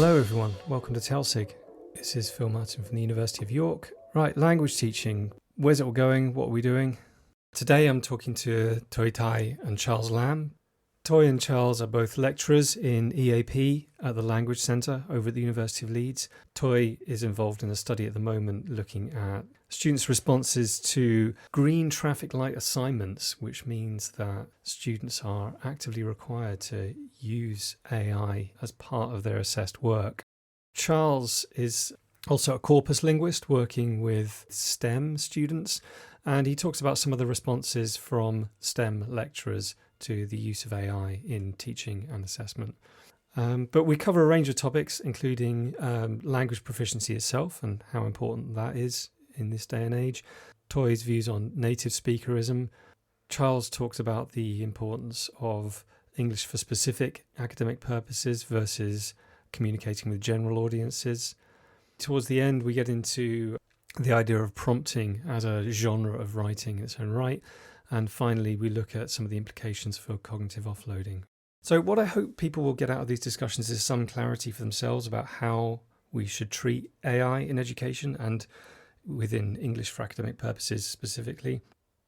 Hello everyone, welcome to Telsig. This is Phil Martin from the University of York. Right, language teaching. Where's it all going? What are we doing? Today I'm talking to Thuy Thai and Charles Lamb. Thuy and Charles are both lecturers in EAP at the Language Centre over at the University of Leeds. Thuy is involved in a study at the moment looking at students' responses to green traffic light assignments, which means that students are actively required to use AI as part of their assessed work. Charles is also a corpus linguist working with STEM students, and he talks about some of the responses from STEM lecturers to the use of AI in teaching and assessment. But we cover a range of topics, including language proficiency itself and how important that is in this day and age. Thuy's views on native speakerism. Charles talks about the importance of English for specific academic purposes versus communicating with general audiences. Towards the end, we get into the idea of prompting as a genre of writing in its own right. And finally, we look at some of the implications for cognitive offloading. So what I hope people will get out of these discussions is some clarity for themselves about how we should treat AI in education and within English for academic purposes specifically.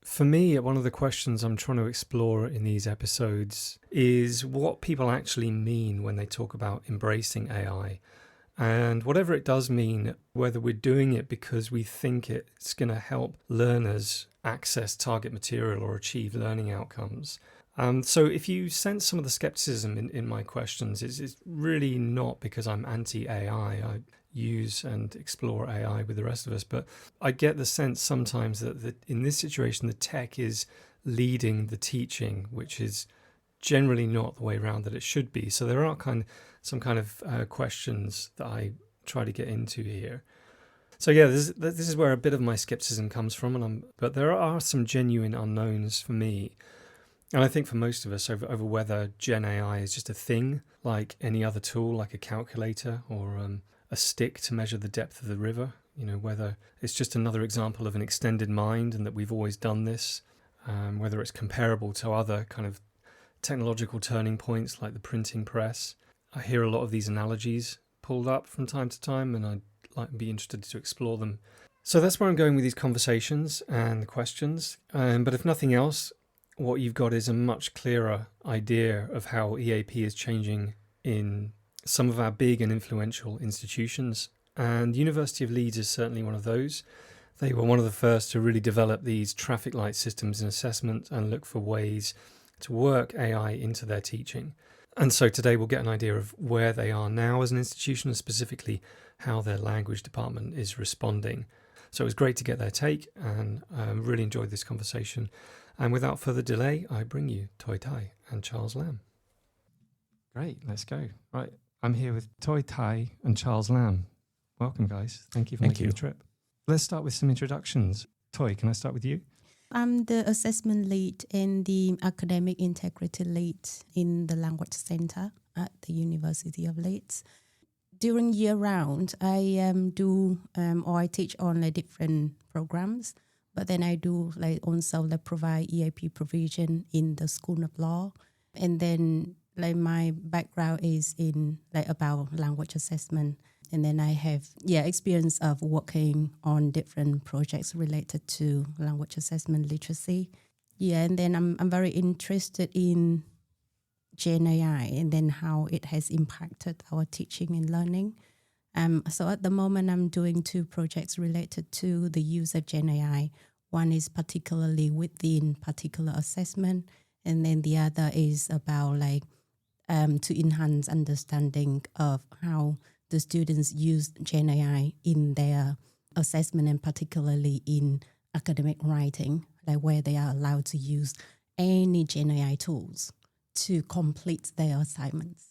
For me, one of the questions I'm trying to explore in these episodes is what people actually mean when they talk about embracing AI. And whatever it does mean, whether we're doing it because we think it's going to help learners access target material or achieve learning outcomes. So if you sense some of the skepticism in my questions, it's really not because I'm anti-AI. I use and explore AI with the rest of us, but I get the sense sometimes that in this situation, the tech is leading the teaching, which is generally not the way around that it should be. So there are some kind of questions that I try to get into here. So yeah, this is where a bit of my skepticism comes from, but there are some genuine unknowns for me, and I think for most of us over whether Gen AI is just a thing like any other tool, like a calculator or a stick to measure the depth of the river. You know, whether it's just another example of an extended mind and that we've always done this, whether it's comparable to other kind of technological turning points like the printing press. I hear a lot of these analogies pulled up from time to time, and I'd be interested to explore them. So that's where I'm going with these conversations and the questions. But if nothing else, what you've got is a much clearer idea of how EAP is changing in some of our big and influential institutions. And the University of Leeds is certainly one of those. They were one of the first to really develop these traffic light systems in assessment and look for ways to work AI into their teaching. And so today we'll get an idea of where they are now as an institution and specifically how their language department is responding. So it was great to get their take and really enjoyed this conversation. And without further delay, I bring you Thuy Thai and Charles Lamb. Great, let's go. Right, I'm here with Thuy Thai and Charles Lamb. Welcome, guys. Thank you for making the trip. Let's start with some introductions. Thuy, can I start with you? I'm the assessment lead and the academic integrity lead in the Language Centre at the University of Leeds. During year round, I I teach on different programs, but then I do also provide EAP provision in the School of Law, and then my background is in about language assessment. And then I have experience of working on different projects related to language assessment literacy. And then I'm very interested in Gen AI and then how it has impacted our teaching and learning. So at the moment, I'm doing two projects related to the use of Gen AI. One is particularly within particular assessment, and then the other is about to enhance understanding of how the students use Gen AI in their assessment and particularly in academic writing, where they are allowed to use any Gen AI tools to complete their assignments.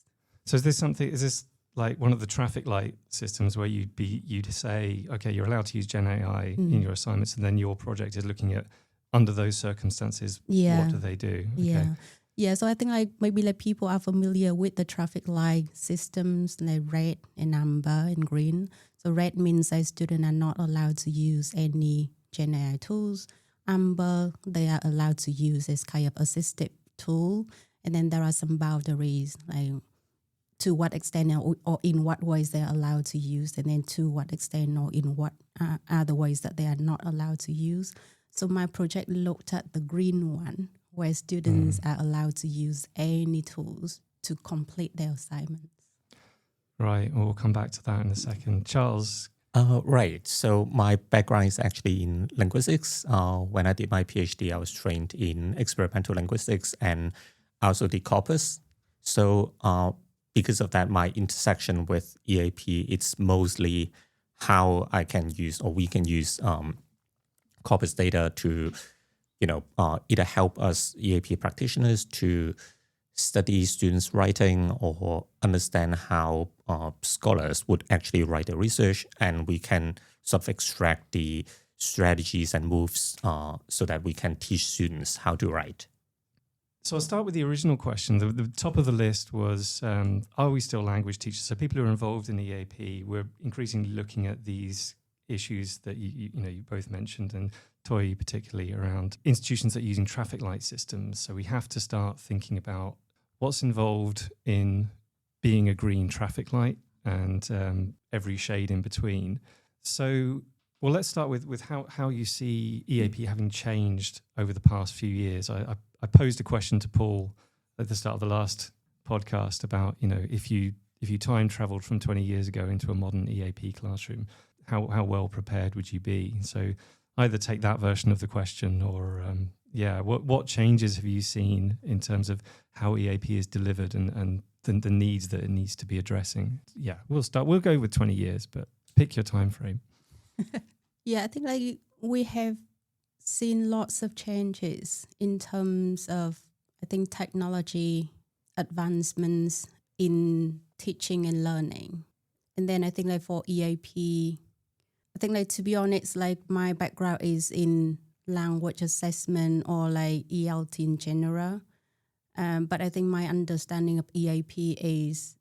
So is this like one of the traffic light systems where you'd say, okay, you're allowed to use Gen AI in your assignments, and then your project is looking at under those circumstances, what do they do? Okay. Yeah, so I think maybe people are familiar with the traffic light systems, like red and amber and green. So red means that students are not allowed to use any Gen AI tools. Amber, they are allowed to use as kind of assistive tool. And then there are some boundaries to what extent or in what ways they're allowed to use, and then to what extent or in what other ways that they are not allowed to use. So my project looked at the green one, where students are allowed to use any tools to complete their assignments. Right, we'll come back to that in a second. Charles? Right. So my background is actually in linguistics. When I did my PhD, I was trained in experimental linguistics and I also did corpus. So because of that, my intersection with EAP, it's mostly how I can use or we can use corpus data to, either help us EAP practitioners to study students' writing or understand how scholars would actually write their research, and we can sort of extract the strategies and moves so that we can teach students how to write. So I'll start with the original question. The top of the list was, are we still language teachers? So people who are involved in EAP, we're increasingly looking at these issues that you both mentioned, and Thuy particularly, around institutions that are using traffic light systems. So we have to start thinking about what's involved in being a green traffic light and every shade in between. So, well, let's start with how you see EAP having changed over the past few years. I posed a question to Paul at the start of the last podcast about, if you time traveled from 20 years ago into a modern EAP classroom, how well prepared would you be? So either take that version of the question or, what changes have you seen in terms of how EAP is delivered and the needs that it needs to be addressing? Yeah, we'll go with 20 years, but pick your time frame. Yeah, I think we have seen lots of changes in terms of, I think, technology advancements in teaching and learning. And then I think for EAP, I think to be honest, my background is in language assessment or ELT in general. But I think my understanding of EAP is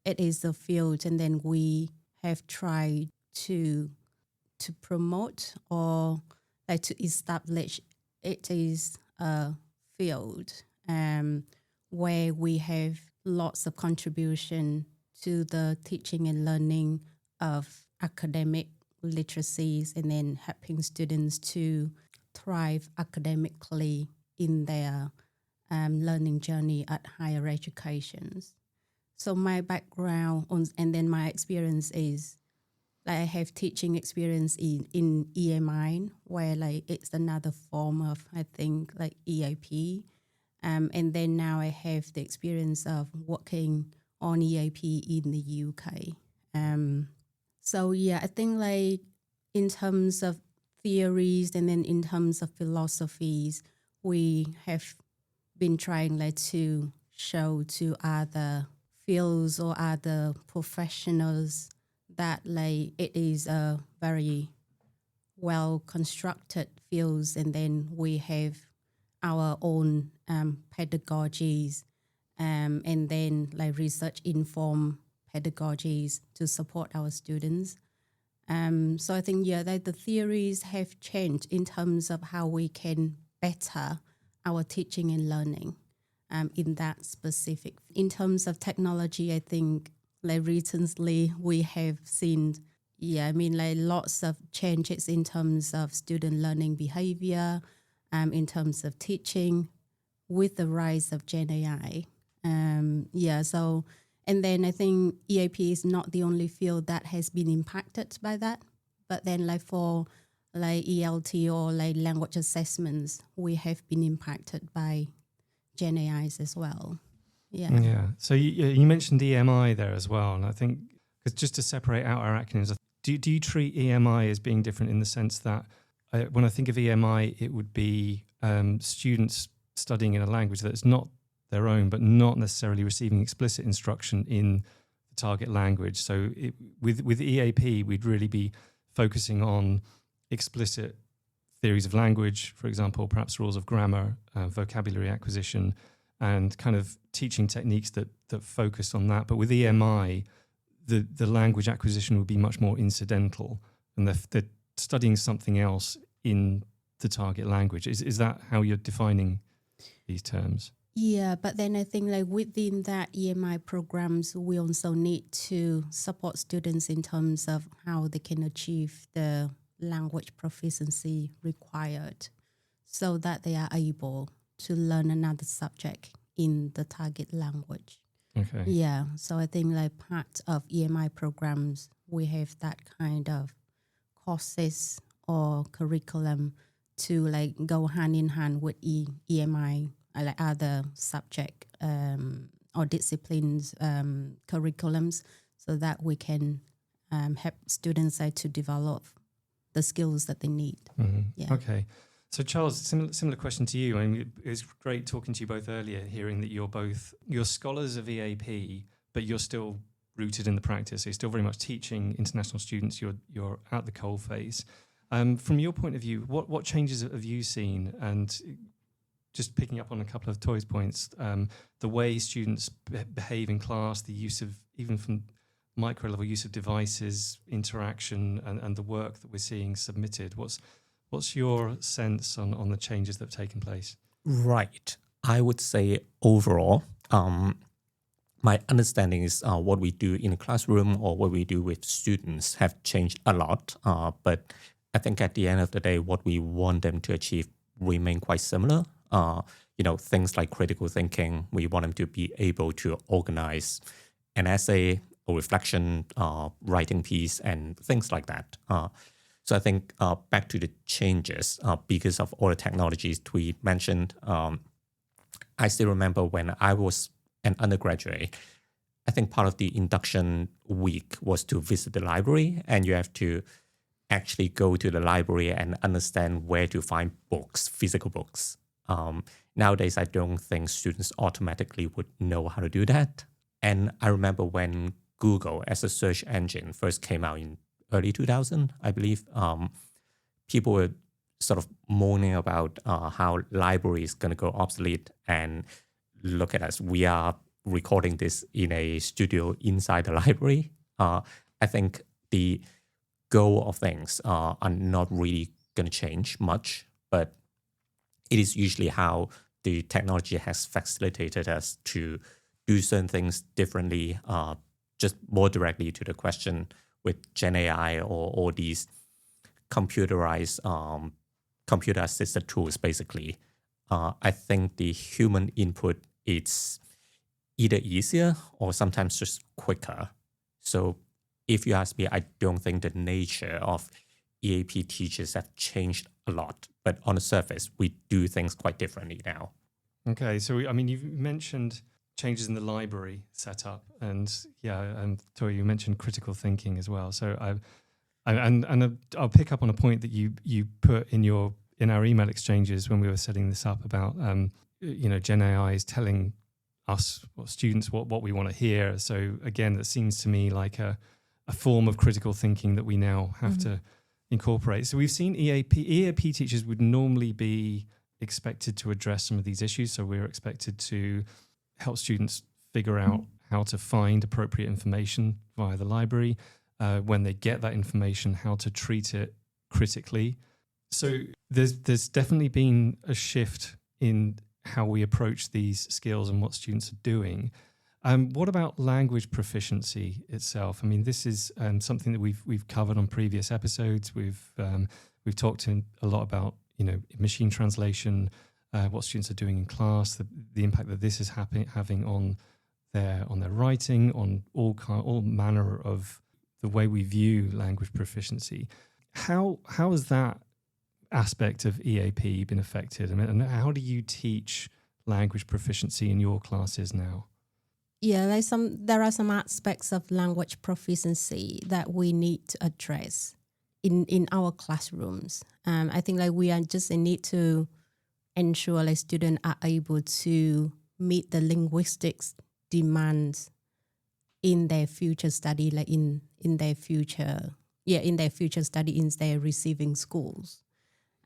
it is a field, and then we have tried to promote or to establish it is a field where we have lots of contribution to the teaching and learning of academic literacies, and then helping students to thrive academically in their learning journey at higher educations. So my background and then my experience is I have teaching experience in EMI, where it's another form of, I think, EAP. And then now I have the experience of working on EAP in the UK. So yeah, I think in terms of theories and then in terms of philosophies, we have been trying to show to other fields or other professionals that it is a very well constructed fields, and then we have our own pedagogies and then research informed pedagogies to support our students. So I think that the theories have changed in terms of how we can better our teaching and learning in that specific. In terms of technology, I think recently we have seen, lots of changes in terms of student learning behavior, in terms of teaching with the rise of Gen AI. And then I think EAP is not the only field that has been impacted by that, but then for ELT or language assessments, we have been impacted by Gen AIs as well. Yeah. So you mentioned EMI there as well, and I think just to separate out our acronyms, do you treat EMI as being different in the sense that when I think of EMI, it would be students studying in a language that's not their own, but not necessarily receiving explicit instruction in the target language. So with EAP, we'd really be focusing on explicit theories of language, for example, perhaps rules of grammar, vocabulary acquisition, and kind of teaching techniques that focus on that. But with EMI, the language acquisition would be much more incidental, and they're studying something else in the target language. Is that how you're defining these terms? Yeah, but then I think like within that EMI programs, we also need to support students in terms of how they can achieve the language proficiency required so that they are able to learn another subject in the target language. Okay. Yeah, so I think like part of EMI programs, we have that kind of courses or curriculum to like go hand in hand with EMI, like other subject or disciplines curriculums, so that we can help students to develop the skills that they need. Mm-hmm. Yeah. Okay. So Charles, similar question to you. I mean, it was great talking to you both earlier, hearing that you're scholars of EAP, but you're still rooted in the practice. So you're still very much teaching international students. You're at the coalface. From your point of view, what changes have you seen? And just picking up on a couple of Thuy's points, the way students behave in class, the use of, even from micro level use of devices, interaction, and the work that we're seeing submitted. What's your sense on the changes that have taken place? Right. I would say overall, my understanding is what we do in the classroom or what we do with students have changed a lot. But I think at the end of the day, what we want them to achieve remain quite similar. Things like critical thinking, we want them to be able to organize an essay or reflection, writing piece, and things like that. So I think back to the changes, because of all the technologies we mentioned, I still remember when I was an undergraduate, I think part of the induction week was to visit the library, and you have to actually go to the library and understand where to find books, physical books. Nowadays, I don't think students automatically would know how to do that. And I remember when Google as a search engine first came out in early 2000, I believe, people were sort of moaning about how library is going to go obsolete. And look at us, we are recording this in a studio inside the library. I think the goal of things are not really going to change much, but it is usually how the technology has facilitated us to do certain things differently, just more directly to the question with Gen AI or all these computerized, computer-assisted tools, basically. I think the human input is either easier or sometimes just quicker. So if you ask me, I don't think the nature of EAP teachers have changed a lot. But on the surface, we do things quite differently now. Okay, so you've mentioned changes in the library setup, and Thuy, you mentioned critical thinking as well. So I'll pick up on a point that you put in our email exchanges when we were setting this up about Gen AI is telling us students what we want to hear. So again, that seems to me like a form of critical thinking that we now have to incorporate. So we've seen EAP teachers would normally be expected to address some of these issues. So we're expected to help students figure out how to find appropriate information via the library. When they get that information, how to treat it critically. So there's definitely been a shift in how we approach these skills and what students are doing. What about language proficiency itself? I mean, this is something that we've covered on previous episodes. We've talked a lot about machine translation, what students are doing in class, the impact that this is having on their writing, on all manner of the way we view language proficiency. How has that aspect of EAP been affected? And how do you teach language proficiency in your classes now? Yeah, there are some aspects of language proficiency that we need to address in our classrooms. I think we are just in need to ensure students are able to meet the linguistics demands in their future study, in their future study in their receiving schools.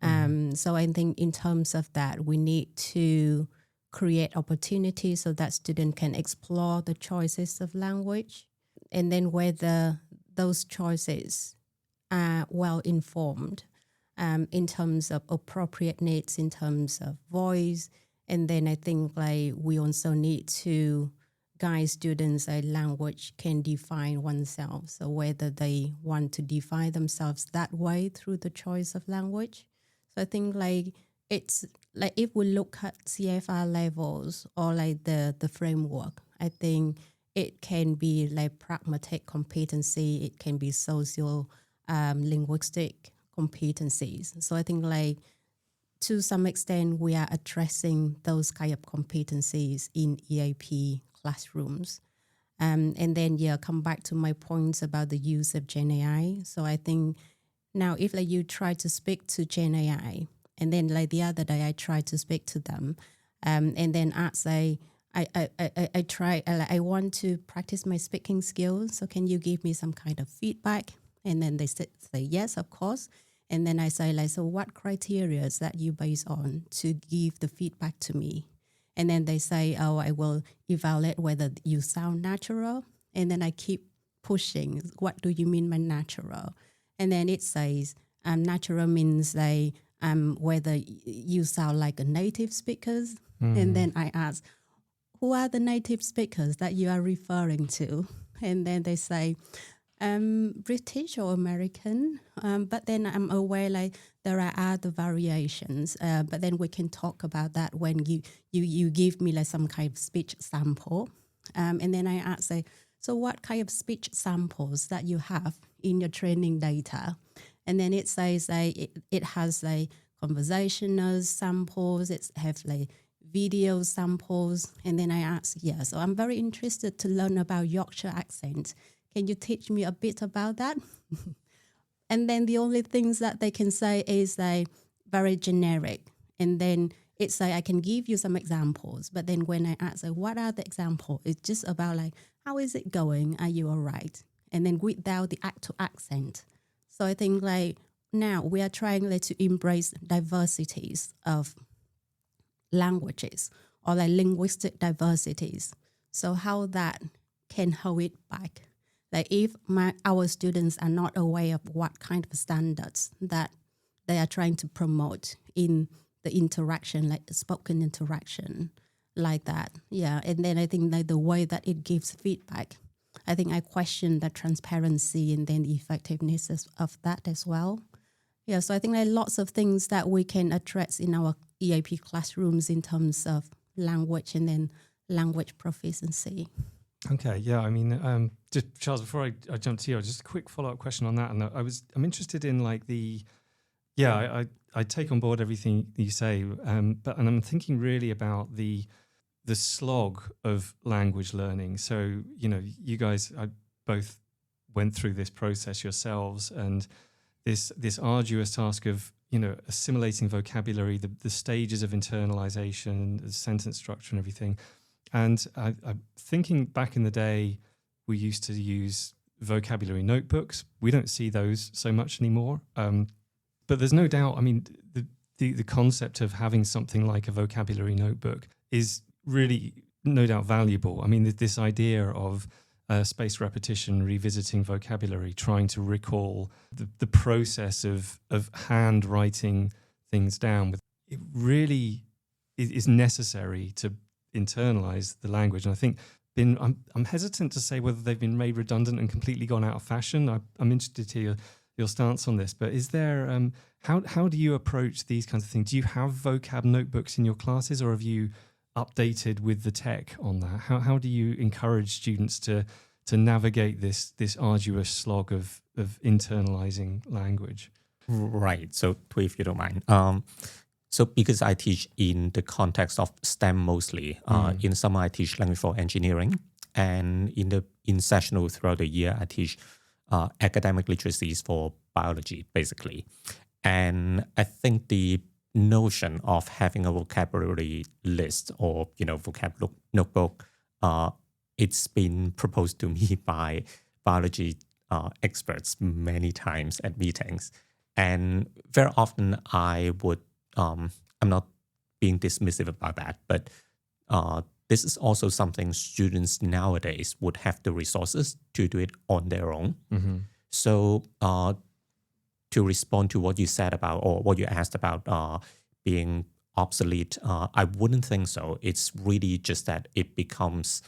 So I think in terms of that, we need to create opportunities so that students can explore the choices of language, and then whether those choices are well informed in terms of appropriate needs, in terms of voice, And then I think like we also need to guide students a language can define oneself. So whether they want to define themselves that way through the choice of language. So I think like it's like if we look at CFR levels or like the framework, I think it can be like pragmatic competency, it can be social linguistic competencies. So I think like to some extent we are addressing those kind of competencies in EAP classrooms. And then come back to my points about the use of Gen AI. So I think now if like you try to speak to Gen AI, and then like the other day I tried to speak to them, and then ask I want to practice my speaking skills. So can you give me some kind of feedback? And then they say yes, of course. And then I say like, so what criteria is that you base on to give the feedback to me? And then they say, oh, I will evaluate whether you sound natural. And then I keep pushing. What do you mean by natural? And then it says natural means like whether you sound like a native speaker. And then I ask, who are the native speakers that you are referring to? And then they say, British or American, but then I'm aware like there are other variations, but then we can talk about that when you give me like some kind of speech sample, and then I ask say, so what kind of speech samples that you have in your training data? And then it says like it has like conversational samples, it have like video samples, and then I ask, so I'm very interested to learn about Yorkshire accent. Can you teach me a bit about that? And then the only things that they can say is like very generic. And then it's like, I can give you some examples. But then when I ask, like, what are the examples? It's just about like, how is it going? Are you all right? And then without the actual accent. So I think like now we are trying like to embrace diversities of languages or like linguistic diversities. So how that can hold it back. Like if our students are not aware of what kind of standards that they are trying to promote in the interaction, like spoken interaction, like that. And then I think like the way that it gives feedback, I think I question the transparency and then the effectiveness of that as well. So I think there are lots of things that we can address in our EAP classrooms in terms of language and then language proficiency. Okay, I mean, just Charles, before I jump to you, just a quick follow-up question on that. And I'm interested in like I take on board everything you say, but I'm thinking really about the slog of language learning. So, you guys both went through this process yourselves, and this arduous task of, assimilating vocabulary, the stages of internalization, the sentence structure and everything. And I'm thinking back in the day, we used to use vocabulary notebooks. We don't see those so much anymore. But there's no doubt, I mean, the concept of having something like a vocabulary notebook is really no doubt valuable. I mean, this idea of spaced repetition, revisiting vocabulary, trying to recall the process of handwriting things down, it really is necessary to internalize the language. And I think I'm hesitant to say whether they've been made redundant and completely gone out of fashion. I'm interested to hear your stance on this, but is there how do you approach these kinds of things? Do you have vocab notebooks in your classes, or have you updated with the tech on that? How do you encourage students to navigate this arduous slog of internalizing language? Right. So Thuy, if you don't mind. So because I teach in the context of STEM mostly, in summer I teach language for engineering, and in sessional throughout the year I teach academic literacies for biology, basically. And I think the notion of having a vocabulary list or vocab notebook, it's been proposed to me by biology experts many times at meetings, and very often I would. I'm not being dismissive about that, but this is also something students nowadays would have the resources to do it on their own. Mm-hmm. So to respond to what you said about, or what you asked about being obsolete. I wouldn't think so. It's really just that it becomes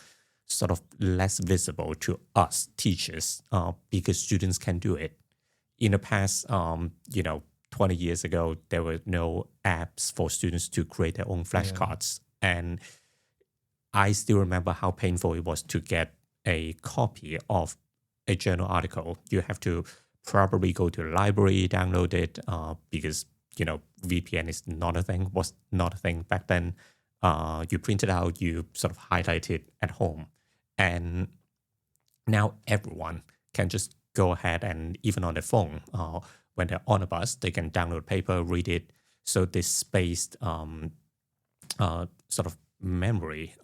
sort of less visible to us teachers because students can do it. In the past, 20 years ago, there were no apps for students to create their own flashcards. And I still remember how painful it was to get a copy of a journal article. You have to probably go to the library, download it, because, VPN is not a thing, was not a thing back then. You print it out, you sort of highlight it at home. And now everyone can just go ahead and even on their phone, when they're on a bus, they can download paper, read it. So this spaced sort of memory,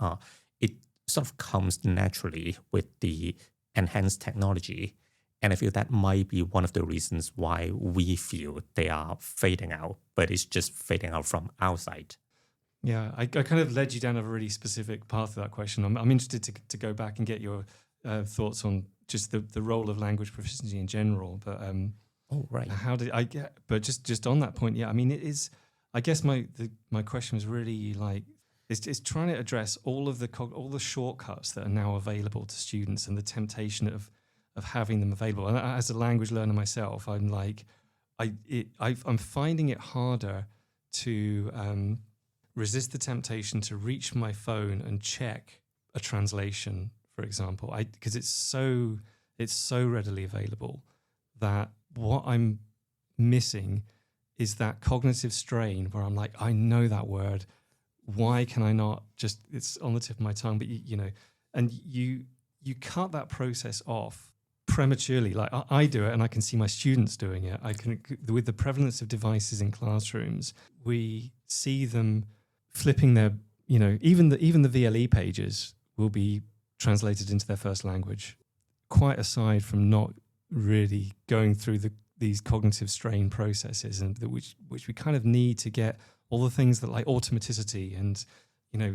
it sort of comes naturally with the enhanced technology. And I feel that might be one of the reasons why we feel they are fading out, but it's just fading out from outside. Yeah, I kind of led you down a really specific path to that question. I'm interested to go back and get your thoughts on just the role of language proficiency in general. But right. How did I get? But just on that point, yeah. I mean, it is. I guess my question was really like it's trying to address all the shortcuts that are now available to students and the temptation of having them available. And as a language learner myself, I'm like, I'm finding it harder to resist the temptation to reach my phone and check a translation, for example, because it's so readily available that what I'm missing is that cognitive strain where I'm like, I know that word. Why can I not just? It's on the tip of my tongue, but and you cut that process off prematurely. Like I do it, and I can see my students doing it. I can, with the prevalence of devices in classrooms, we see them flipping their, even the VLE pages will be translated into their first language. Quite aside from not really going through these cognitive strain processes, and which we kind of need to get all the things that like automaticity and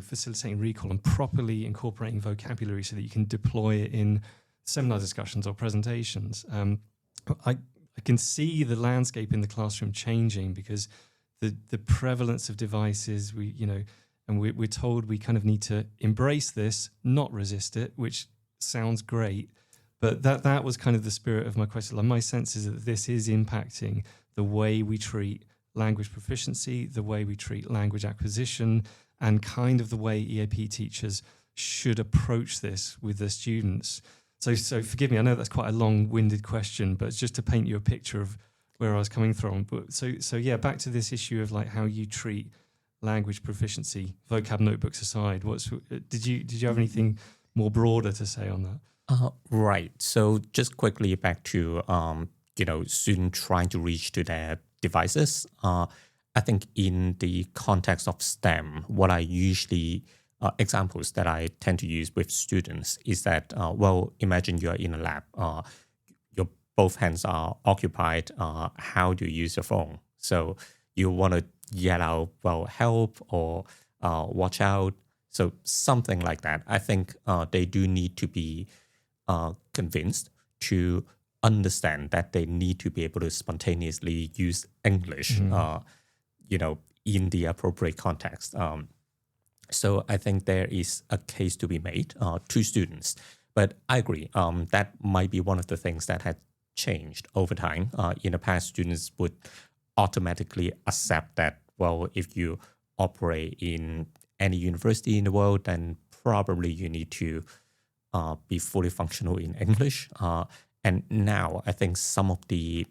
facilitating recall and properly incorporating vocabulary so that you can deploy it in seminar discussions or presentations. I can see the landscape in the classroom changing because the prevalence of devices, and we're told we kind of need to embrace this, not resist it, which sounds great. But that was kind of the spirit of my question. Like, my sense is that this is impacting the way we treat language proficiency, the way we treat language acquisition, and kind of the way EAP teachers should approach this with their students. So forgive me, I know that's quite a long-winded question, but it's just to paint you a picture of where I was coming from. But so yeah, back to this issue of like how you treat language proficiency, vocab notebooks aside. Did you have anything more broader to say on that? Right. So just quickly back to students trying to reach to their devices. I think in the context of STEM, what I usually examples that I tend to use with students is that imagine you're in a lab. Your both hands are occupied. How do you use your phone? So you want to yell out, help, or watch out. So something like that. I think they do need to be convinced to understand that they need to be able to spontaneously use English, in the appropriate context. So I think there is a case to be made to students. But I agree, that might be one of the things that had changed over time. In the past, students would automatically accept that, if you operate in any university in the world, then probably you need to be fully functional in English. And now I think some of the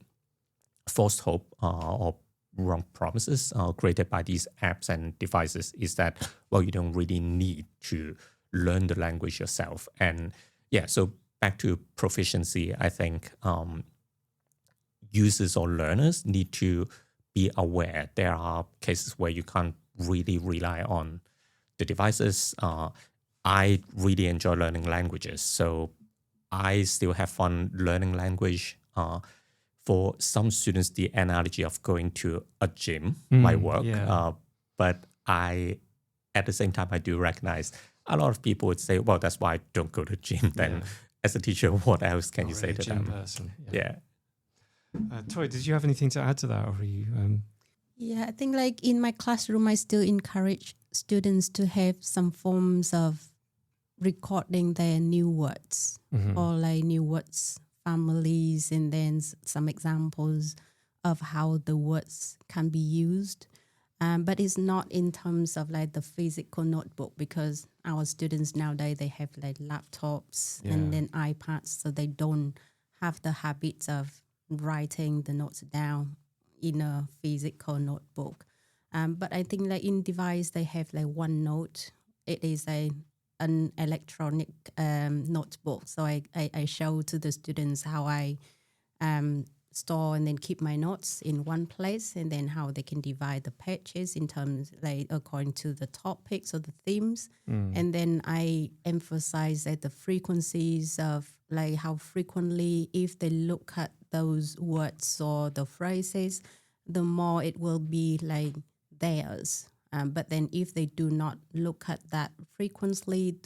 false hope or wrong promises created by these apps and devices is that, you don't really need to learn the language yourself. And yeah, so back to proficiency, I think users or learners need to be aware there are cases where you can't really rely on the devices. I really enjoy learning languages, so I still have fun learning language. For some students, the analogy of going to a gym might work, but at the same time, I do recognize a lot of people would say, that's why I don't go to gym. Then as a teacher, what else can you say to them? Person. Yeah. Thuy, did you have anything to add to that? Or were you, Yeah, I think like in my classroom, I still encourage students to have some forms of recording their new words or like new words families, and then some examples of how the words can be used. But it's not in terms of like the physical notebook, because our students nowadays, they have like laptops and then iPads, so they don't have the habit of writing the notes down in a physical notebook. But I think like in device, they have like OneNote. It is an electronic notebook. So I show to the students how I store and then keep my notes in one place, and then how they can divide the pages in terms like according to the topics or the themes. And then I emphasize that the frequencies of like how frequently, if they look at those words or the phrases, the more it will be like theirs. But then if they do not look at that frequently,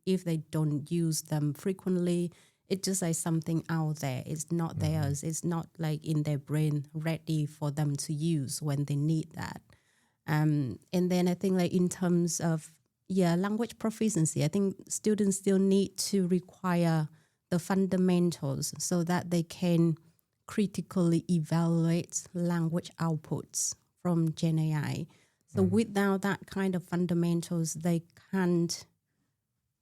if they don't use them frequently, it's just like something out there. It's not theirs. It's not like in their brain ready for them to use when they need that. And then I think like in terms of, language proficiency, I think students still need to require the fundamentals so that they can critically evaluate language outputs from Gen AI. So without that kind of fundamentals, they can't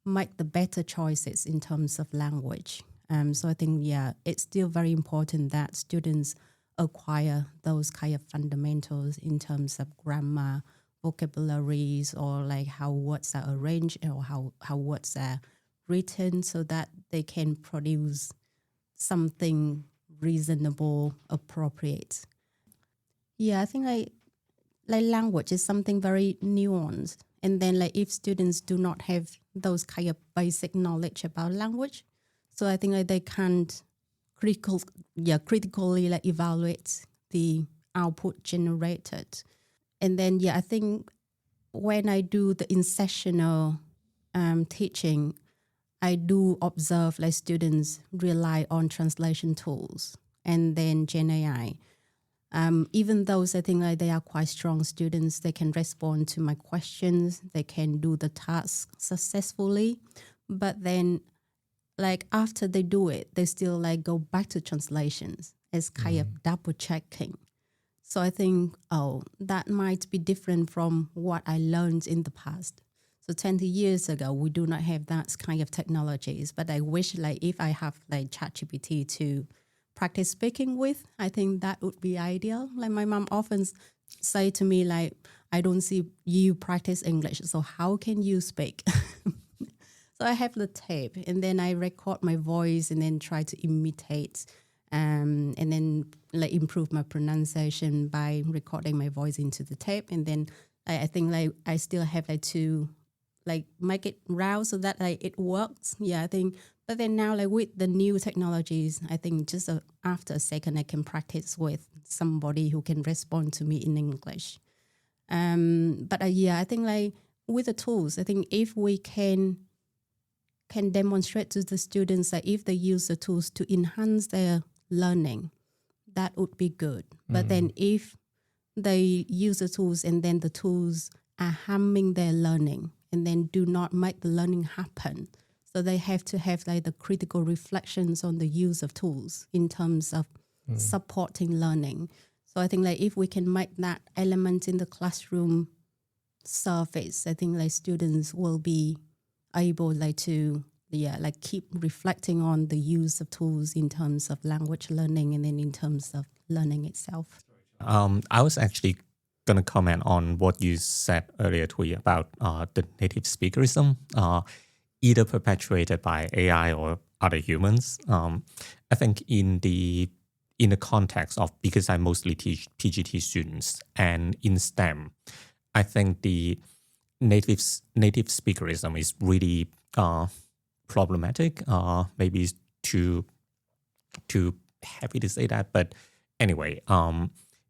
make the better choices in terms of language. So I think, it's still very important that students acquire those kind of fundamentals in terms of grammar, vocabularies, or like how words are arranged or how words are written, so that they can produce something reasonable, appropriate. Yeah, I think like language is something very nuanced. And then like if students do not have those kind of basic knowledge about language, so I think like they can't critically like evaluate the output generated. And then I think when I do the in-sessional teaching, I do observe like students rely on translation tools and then Gen AI. Even those, I think like they are quite strong students, they can respond to my questions, they can do the task successfully. But then like after they do it, they still like go back to translations as kind of double checking. So I think, that might be different from what I learned in the past. So 20 years ago, we do not have that kind of technologies, but I wish like if I have like ChatGPT to practice speaking with, I think that would be ideal. Like my mom often say to me like, I don't see you practice English, so how can you speak? So I have the tape, and then I record my voice and then try to imitate and then like improve my pronunciation by recording my voice into the tape. And then I think like I still have like to like make it round so that like it works. Yeah, I think. But then now like with the new technologies, I think just after a second I can practice with somebody who can respond to me in English. But I think like with the tools, I think if we can demonstrate to the students that if they use the tools to enhance their learning, that would be good. But then if they use the tools and then the tools are harming their learning and then do not make the learning happen, so they have to have like the critical reflections on the use of tools in terms of supporting learning. So I think like if we can make that element in the classroom surface, I think like students will be able like to like keep reflecting on the use of tools in terms of language learning and then in terms of learning itself. I was actually going to comment on what you said earlier, Thuy, about the native speakerism, either perpetuated by AI or other humans. I think in the context of, because I mostly teach PGT students and in STEM, I think the native speakerism is really problematic. Maybe it's too happy to say that, but anyway,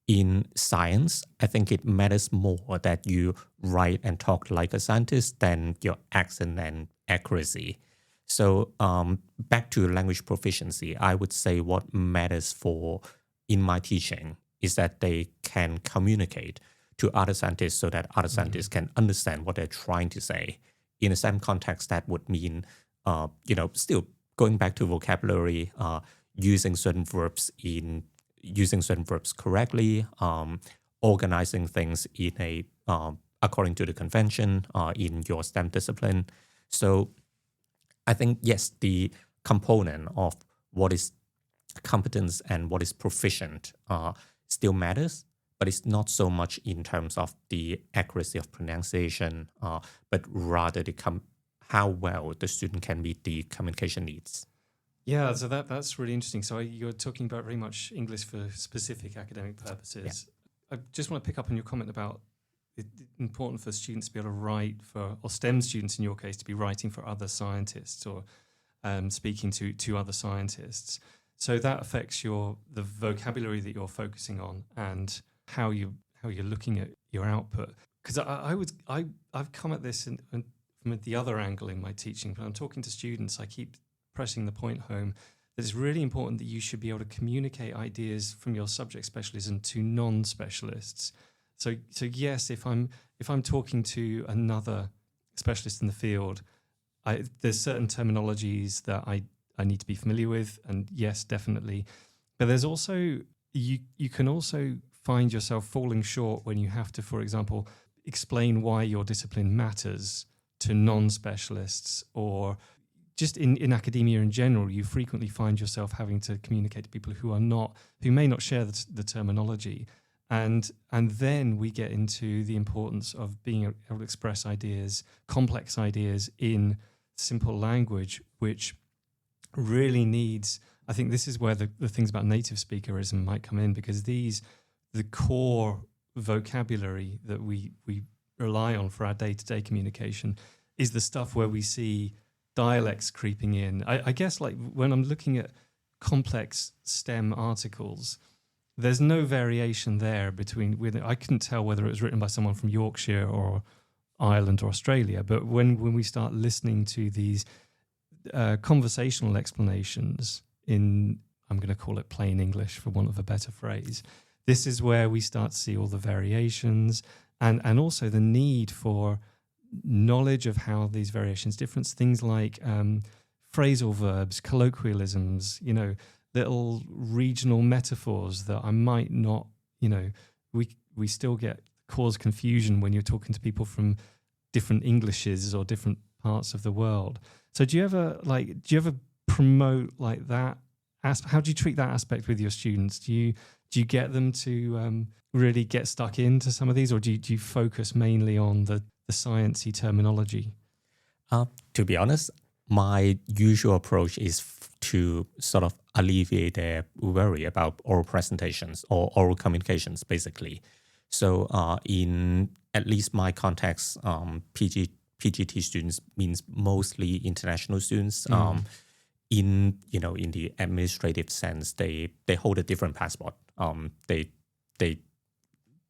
in science, I think it matters more that you write and talk like a scientist than your accent and accuracy. So back to language proficiency, I would say what matters in my teaching is that they can communicate to other scientists so that other scientists can understand what they're trying to say. In the same context, that would mean, still going back to vocabulary, using certain verbs correctly, organizing things in a according to the convention in your STEM discipline. So I think, yes, the component of what is competence and what is proficient still matters, but it's not so much in terms of the accuracy of pronunciation, but rather how well the student can meet the communication needs. Yeah, so that's really interesting. So you're talking about very much English for specific academic purposes. Yeah. I just want to pick up on your comment about it's important for students to be able to write or STEM students in your case, to be writing for other scientists or speaking to other scientists. So that affects the vocabulary that you're focusing on and how you're looking at your output. Because I've come at this from the other angle in my teaching. When I'm talking to students, I keep pressing the point home that it's really important that you should be able to communicate ideas from your subject specialism to non-specialists. So yes, if I'm talking to another specialist in the field, there's certain terminologies that I need to be familiar with, and yes, definitely. But there's also you can also find yourself falling short when you have to, for example, explain why your discipline matters to non-specialists, or just in academia in general. You frequently find yourself having to communicate to people who may not share the terminology. And then we get into the importance of being able to express ideas, complex ideas in simple language, which really needs, I think this is where the things about native speakerism might come in, because the core vocabulary that we rely on for our day-to-day communication is the stuff where we see dialects creeping in. I guess like when I'm looking at complex STEM articles, there's no variation there I couldn't tell whether it was written by someone from Yorkshire or Ireland or Australia, but when we start listening to these conversational explanations in, I'm going to call it plain English for want of a better phrase, this is where we start to see all the variations and also the need for knowledge of how these variations different things like phrasal verbs, colloquialisms, little regional metaphors that I might not, we still cause confusion when you're talking to people from different Englishes or different parts of the world. So do you ever promote like that? How do you treat that aspect with your students? Do you get them to really get stuck into some of these, or do you focus mainly on the sciencey terminology? To be honest, my usual approach is to sort of alleviate their worry about oral presentations or oral communications, basically. So in at least my context, PGT students means mostly international students. In the administrative sense, they hold a different passport. They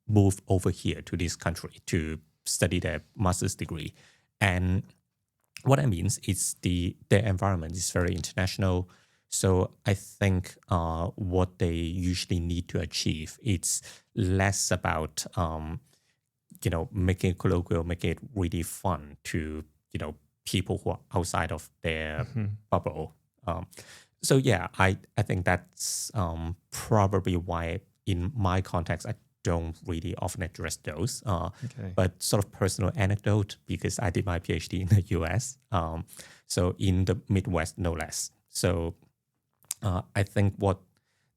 move over here to this country to study their master's degree, and what that means is their environment is very international. So I think what they usually need to achieve, it's less about making it colloquial, making it really fun to people who are outside of their bubble. So yeah, I think that's probably why in my context I don't really often address those. But sort of personal anecdote, because I did my PhD in the US, so in the Midwest, no less. So I think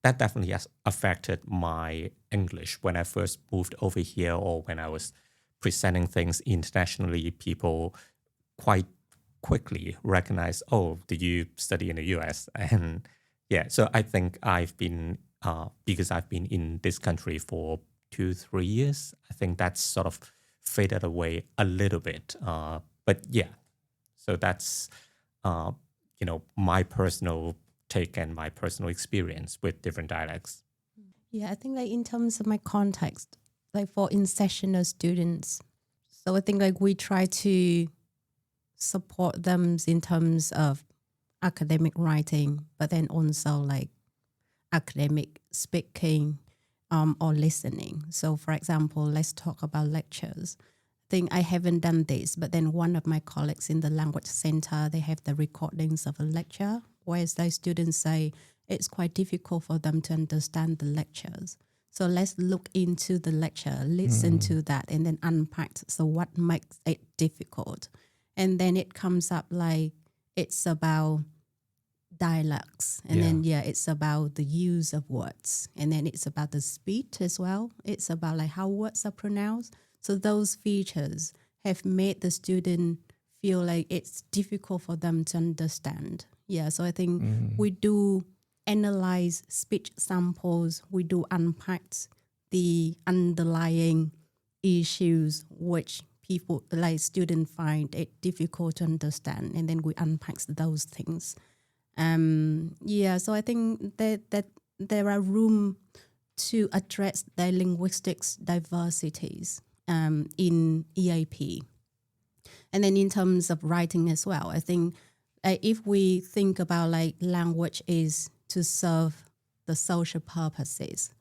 that definitely has affected my English when I first moved over here, or when I was presenting things internationally. People quite quickly recognize, oh, did you study in the US? And yeah, so I think I've been, because I've been in this country for 2-3 years, I think that's sort of faded away a little bit. But yeah, so that's, my personal take and my personal experience with different dialects. Yeah, I think like in terms of my context, like for in-sessional students, so I think like we try to support them in terms of academic writing, but then also like academic speaking or listening. So for example, let's talk about lectures. I think I haven't done this, but then one of my colleagues in the language center, they have the recordings of a lecture, whereas the students say it's quite difficult for them to understand the lectures. So let's look into the lecture, listen to that, and then unpack. So what makes it difficult? And then it comes up like it's about dialects, and then it's about the use of words, and then it's about the speech as well. It's about like how words are pronounced. So those features have made the student feel like it's difficult for them to understand. Yeah, so I think we do analyze speech samples, we do unpack the underlying issues which people, like students, find it difficult to understand, and then we unpack those things. So I think that there are room to address the linguistics diversities in EAP. And then in terms of writing as well, I think if we think about like language is to serve the social purposes.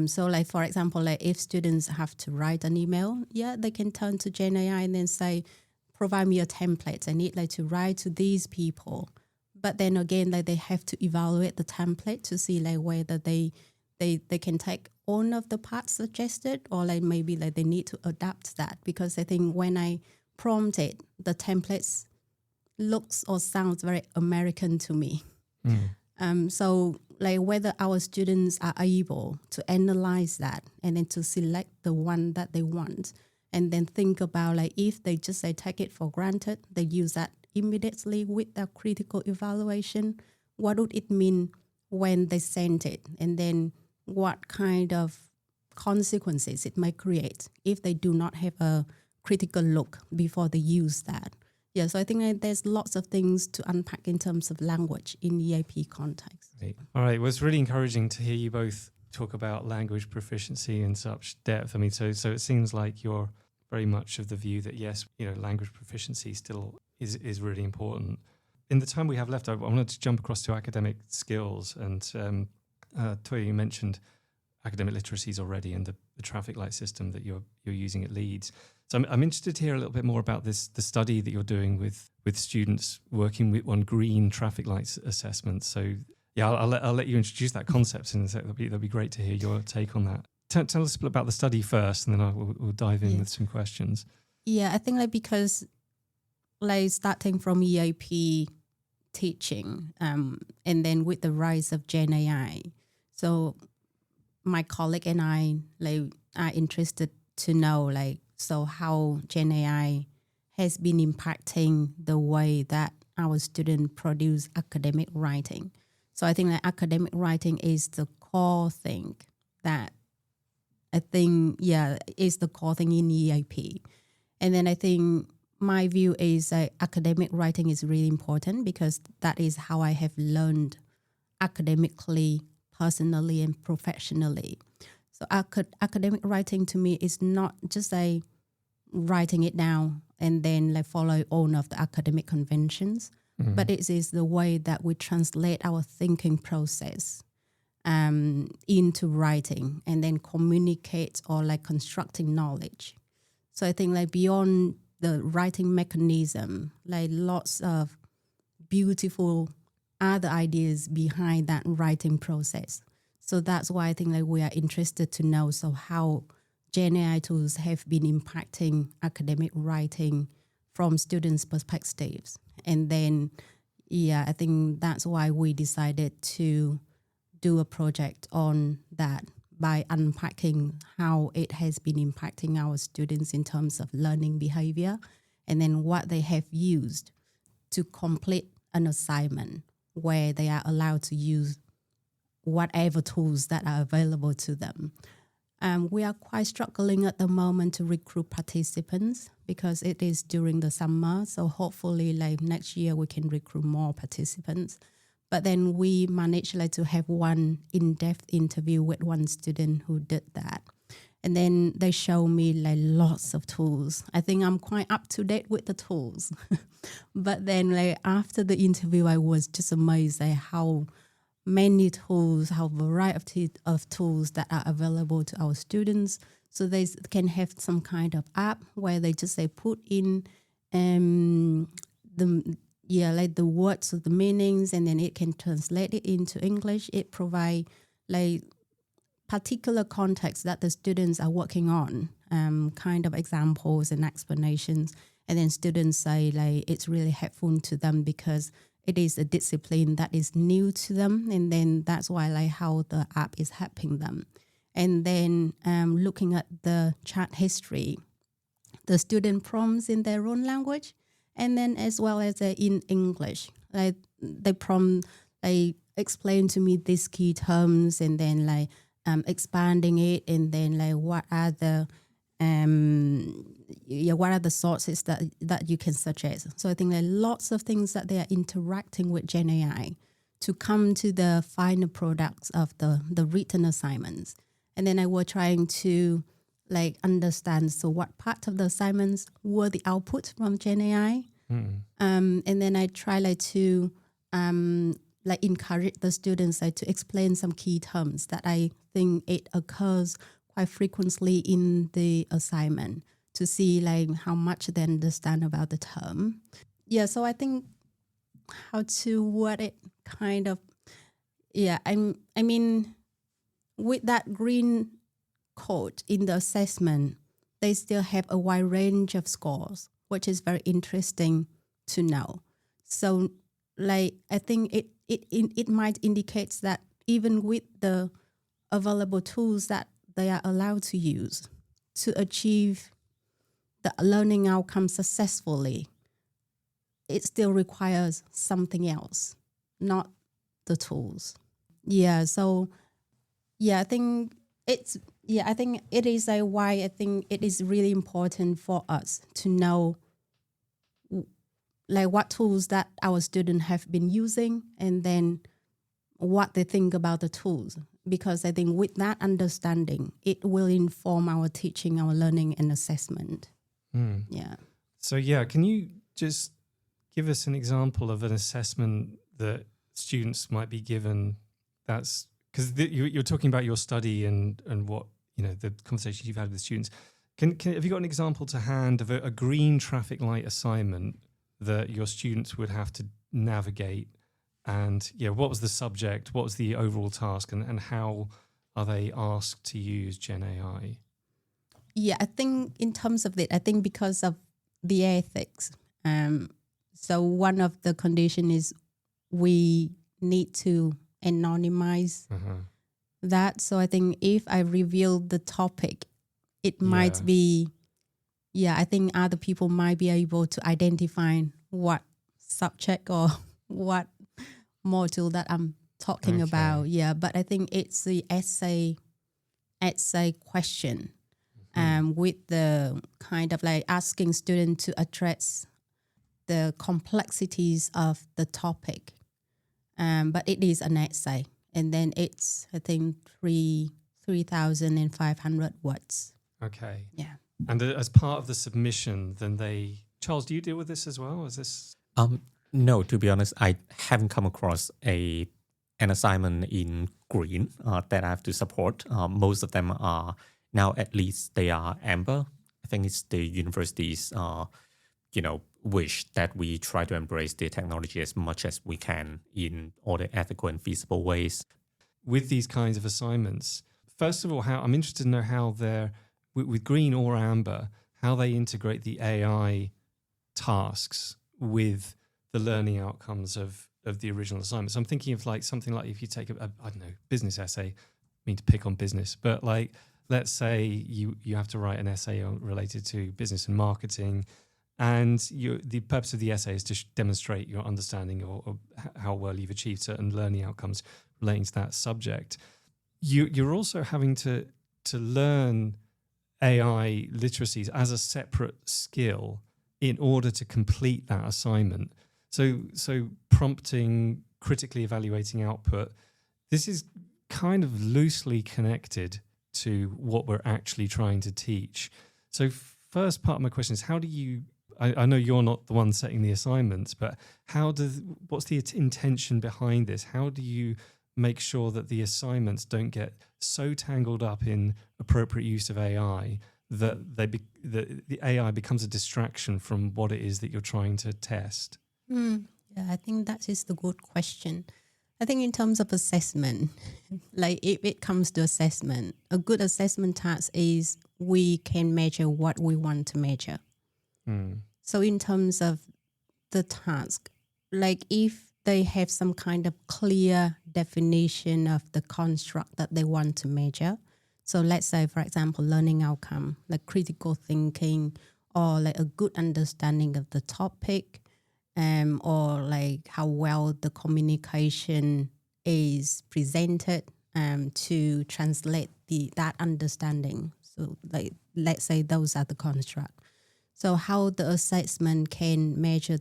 So like, for example, like if students have to write an email, they can turn to Gen AI and then say, provide me a template. I need like to write to these people. But then again, like they have to evaluate the template to see like whether they can take all of the parts suggested, or like maybe like they need to adapt that, because I think when I prompt it, the templates looks or sounds very American to me. So like whether our students are able to analyze that and then to select the one that they want, and then think about like if they just take it for granted, they use that immediately with their critical evaluation, what would it mean when they send it, and then what kind of consequences it might create if they do not have a critical look before they use that. Yeah, so I think there's lots of things to unpack in terms of language in EAP context. Right. All right, well, it's really encouraging to hear you both talk about language proficiency in such depth. I mean, so it seems like you're very much of the view that yes, language proficiency still is really important. In the time we have left, I wanted to jump across to academic skills, and Thuy, you mentioned academic literacies already and the traffic light system that you're using at Leeds. So I'm interested to hear a little bit more about the study that you're doing with students working on green traffic lights assessments. So yeah, I'll let you introduce that concept in a sec. That'd be great to hear your take on that. Tell us about the study first, and then we'll dive in with some questions. Yeah, I think because starting from EAP teaching, and then with the rise of Gen AI, so my colleague and I are interested to know so how Gen AI has been impacting the way that our students produce academic writing. So I think academic writing is the core thing that I think, is the core thing in EAP. And then I think my view is academic writing is really important because that is how I have learned academically, personally, and professionally. So academic writing to me is not just writing it down and then follow all of the academic conventions, but it is the way that we translate our thinking process into writing and then communicate or constructing knowledge. So I think beyond the writing mechanism, lots of beautiful other ideas behind that writing process. So that's why I think we are interested to know how Gen AI tools have been impacting academic writing from students' perspectives. And then, I think that's why we decided to do a project on that by unpacking how it has been impacting our students in terms of learning behavior, and then what they have used to complete an assignment where they are allowed to use whatever tools that are available to them. We are quite struggling at the moment to recruit participants because it is during the summer. So hopefully next year we can recruit more participants. But then we managed to have one in-depth interview with one student who did that. And then they show me lots of tools. I think I'm quite up to date with the tools. But then after the interview, I was just amazed at how many tools, how variety of tools that are available to our students. So they can have some kind of app where they just put in the words or the meanings, and then it can translate it into English. It provides like particular context that the students are working on, kind of examples and explanations. And then students say like it's really helpful to them because it is a discipline that is new to them, and then that's why like how the app is helping them. And then looking at the chat history, the student prompts in their own language, and then as well as in English, like they prompt, like explain to me these key terms, and then like expanding it, and then like what are the sources that you can suggest. So I think there are lots of things that they are interacting with Gen AI to come to the final products of the written assignments. And then I was trying to like understand, so what part of the assignments were the output from Gen AI? And then I try like to like encourage the students like to explain some key terms that I think it occurs quite frequently in the assignment, to see like how much they understand about the term. Yeah, so I think how to word it kind of, I mean, with that green code in the assessment, they still have a wide range of scores, which is very interesting to know. So like I think it might indicate that even with the available tools that they are allowed to use to achieve the learning outcome successfully, it still requires something else, not the tools. I think it is why I think it is really important for us to know like what tools that our students have been using, and then what they think about the tools. Because I think with that understanding, it will inform our teaching, our learning and assessment. Yeah. So can you just give us an example of an assessment that students might be given? That's because you're talking about your study and what, the conversations you've had with students. Have you got an example to hand of a green traffic light assignment that your students would have to navigate? And what was the subject? What was the overall task? And how are they asked to use Gen AI? Yeah, I think in terms of it, I think because of the ethics. So one of the conditions is we need to anonymize that. So I think if I reveal the topic, it might be, I think other people might be able to identify what subject or what module that I'm talking about. Yeah, but I think it's the essay question with the kind of like asking students to address the complexities of the topic. But it is an essay. And then it's, I think, 3,500 words. Okay. Yeah. And as part of the submission, then Charles, do you deal with this as well? Is this? No, to be honest, I haven't come across an assignment in green that I have to support. Most of them are now, at least they are amber. I think it's the university's, wish that we try to embrace the technology as much as we can in all the ethical and feasible ways. With these kinds of assignments, first of all, I'm interested to know how they're, with green or amber, how they integrate the AI tasks with the learning outcomes of the original assignment. So I'm thinking of like something like if you take a business essay, I mean to pick on business, but like let's say you have to write an essay related to business and marketing, and the purpose of the essay is to demonstrate your understanding or how well you've achieved certain learning outcomes relating to that subject. You're also having to learn AI literacies as a separate skill in order to complete that assignment. So prompting, critically evaluating output, this is kind of loosely connected to what we're actually trying to teach. So first part of my question is, how do you, I know you're not the one setting the assignments, but what's the intention behind this? How do you make sure that the assignments don't get so tangled up in appropriate use of AI that the AI becomes a distraction from what it is that you're trying to test? Yeah, I think that is the good question. I think in terms of assessment, like if it comes to assessment, a good assessment task is we can measure what we want to measure. So in terms of the task, like if they have some kind of clear definition of the construct that they want to measure. So let's say, for example, learning outcome, like critical thinking, or like a good understanding of the topic, or like how well the communication is presented to translate that understanding. So like, let's say those are the construct. So how the assessment can measure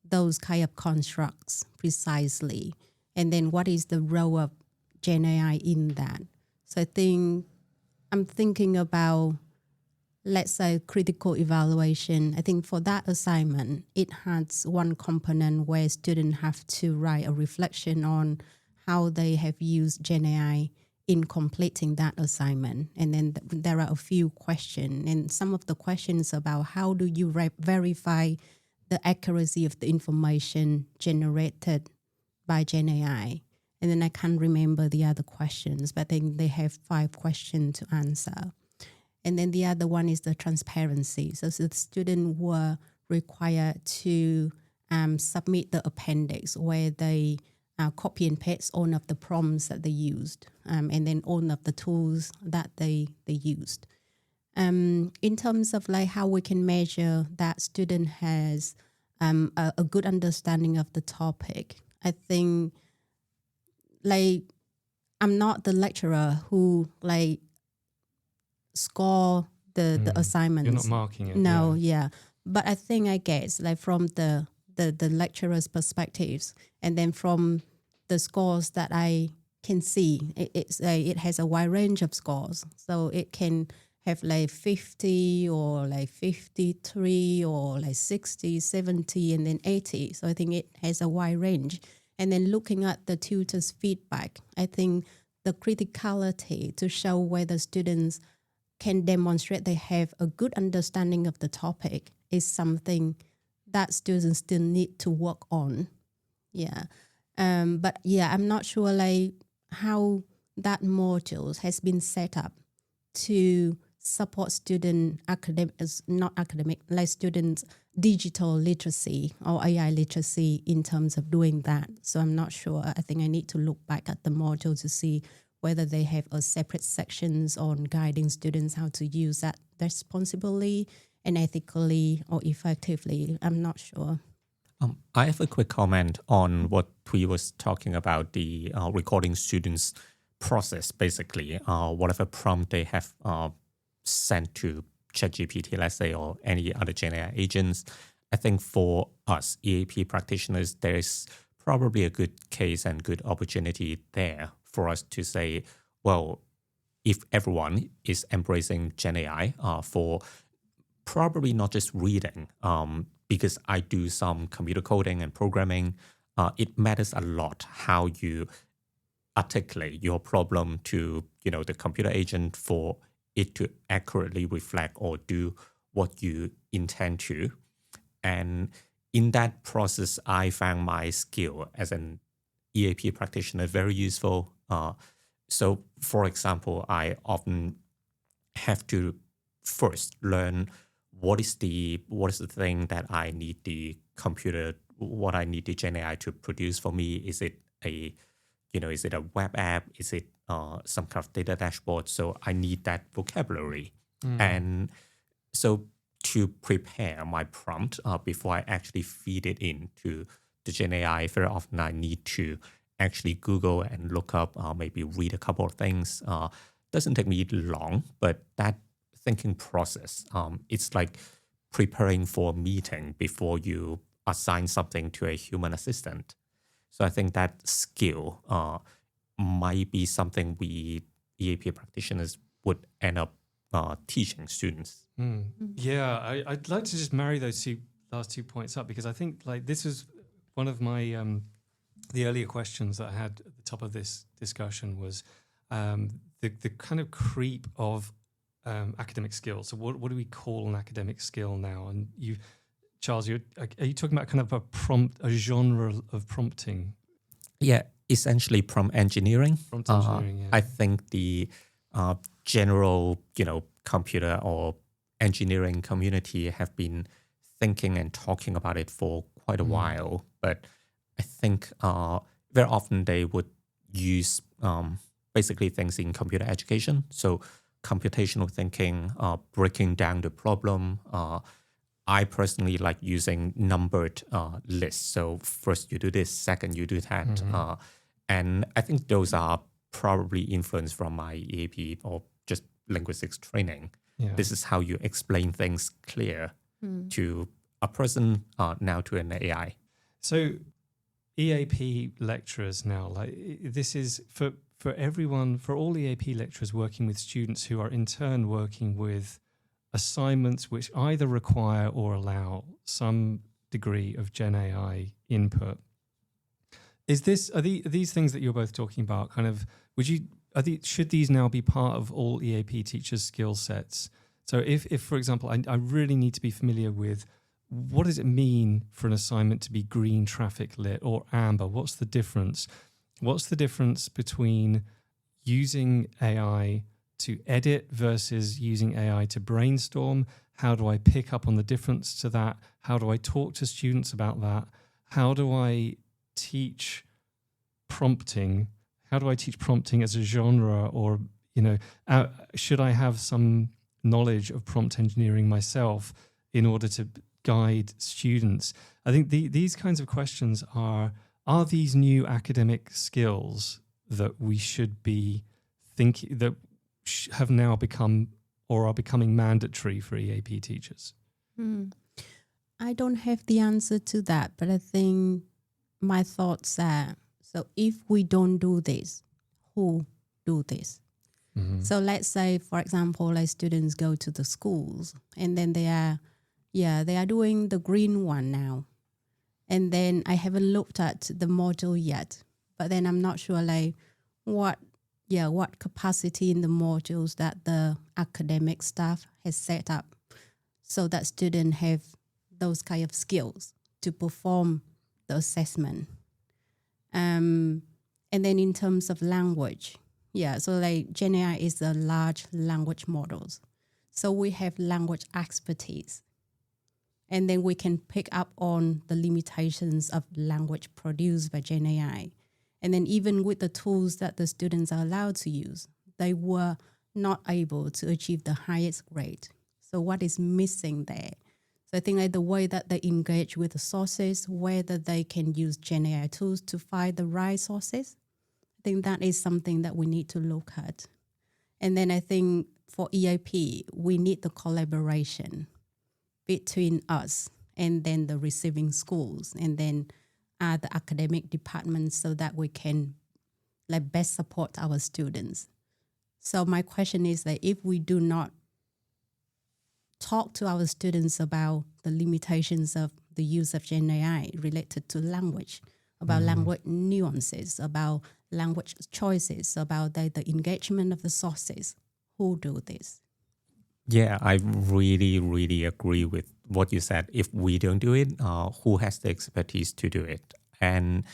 those kind of constructs precisely, and then what is the role of Gen AI in that? So I think I'm thinking about, let's say, critical evaluation. I think for that assignment, it has one component where students have to write a reflection on how they have used Gen AI in completing that assignment. And then there are a few questions, and some of the questions about how do you verify the accuracy of the information generated by Gen AI. And then I can't remember the other questions, but I think they have 5 questions to answer. And then the other one is the transparency. So the students were required to submit the appendix where they copy and paste all of the prompts that they used, and then all of the tools that they used. In terms of like how we can measure that student has a good understanding of the topic, I think like I'm not the lecturer who like score the assignments. You're not marking it. No, yeah. But I think I guess like from the lecturer's perspectives, and then from the scores that I can see, it has a wide range of scores. So it can have like 50 or like 53 or like 60, 70, and then 80. So I think it has a wide range. And then looking at the tutor's feedback, I think the criticality to show whether students can demonstrate they have a good understanding of the topic is something that students still need to work on. Yeah. But yeah, I'm not sure like how that module has been set up to support student like students' digital literacy or AI literacy in terms of doing that. So I'm not sure. I think I need to look back at the module to see whether they have a separate sections on guiding students how to use that responsibly and ethically or effectively. I'm not sure. I have a quick comment on what Thuy was talking about, the recording students' process, basically. Whatever prompt they have sent to ChatGPT, let's say, or any other Gen AI agents. I think for us EAP practitioners, there is probably a good case and good opportunity there for us to say, well, if everyone is embracing Gen AI for probably not just reading, because I do some computer coding and programming, it matters a lot how you articulate your problem to, the computer agent for it to accurately reflect or do what you intend to. And in that process, I found my skill as an EAP practitioner very useful. So, for example, I often have to first learn what is the thing that I need the computer, what I need the Gen AI to produce for me. Is it a web app? Is it some kind of data dashboard? So I need that vocabulary. And so to prepare my prompt before I actually feed it into the Gen AI, very often I need to actually Google and look up, maybe read a couple of things. Doesn't take me long, but that thinking process, it's like preparing for a meeting before you assign something to a human assistant. So I think that skill might be something we EAP practitioners would end up teaching students. Yeah, I'd like to just marry those last two points up, because I think like this is one of my the earlier questions that I had at the top of this discussion was the kind of creep of academic skills. So what do we call an academic skill now? And you, Charles, are you talking about kind of a genre of prompting? Yeah, essentially prompt engineering. Prompt engineering, yeah. I think the general, computer or engineering community have been thinking and talking about it for quite a while. But I think very often they would use basically things in computer education. So computational thinking, breaking down the problem. I personally like using numbered lists. So first you do this, second you do that. And I think those are probably influenced from my EAP or just linguistics training. Yeah. This is how you explain things clear to a person, now to an AI. So EAP lecturers now, like this is for everyone, for all EAP lecturers working with students who are in turn working with assignments which either require or allow some degree of Gen AI input. Are these things that you're both talking about kind of, should these now be part of all EAP teachers' skill sets? So if for example, I really need to be familiar with what does it mean for an assignment to be green traffic lit or amber? What's the difference? What's the difference between using AI to edit versus using AI to brainstorm? How do I pick up on the difference to that? How do I talk to students about that? How do I teach prompting? How do I teach prompting as a genre? Or, should I have some knowledge of prompt engineering myself in order to guide students? I think these kinds of questions are these new academic skills that we should be thinking that have now become or are becoming mandatory for EAP teachers? I don't have the answer to that, but I think my thoughts are, so if we don't do this, who do this? So let's say, for example, like students go to the schools and then they are doing the green one now. And then I haven't looked at the module yet, but then I'm not sure like what capacity in the modules that the academic staff has set up so that students have those kind of skills to perform the assessment. And then in terms of language, so like Gen AI is the large language models. So we have language expertise. And then we can pick up on the limitations of language produced by Gen AI. And then even with the tools that the students are allowed to use, they were not able to achieve the highest grade. So what is missing there? So I think like the way that they engage with the sources, whether they can use Gen AI tools to find the right sources, I think that is something that we need to look at. And then I think for EAP, we need the collaboration between us and then the receiving schools and then the academic departments so that we can like best support our students. So my question is that if we do not talk to our students about the limitations of the use of Gen AI related to language, about language nuances, about language choices, about the engagement of the sources, who do this? Yeah, I really, really agree with what you said. If we don't do it, who has the expertise to do it? And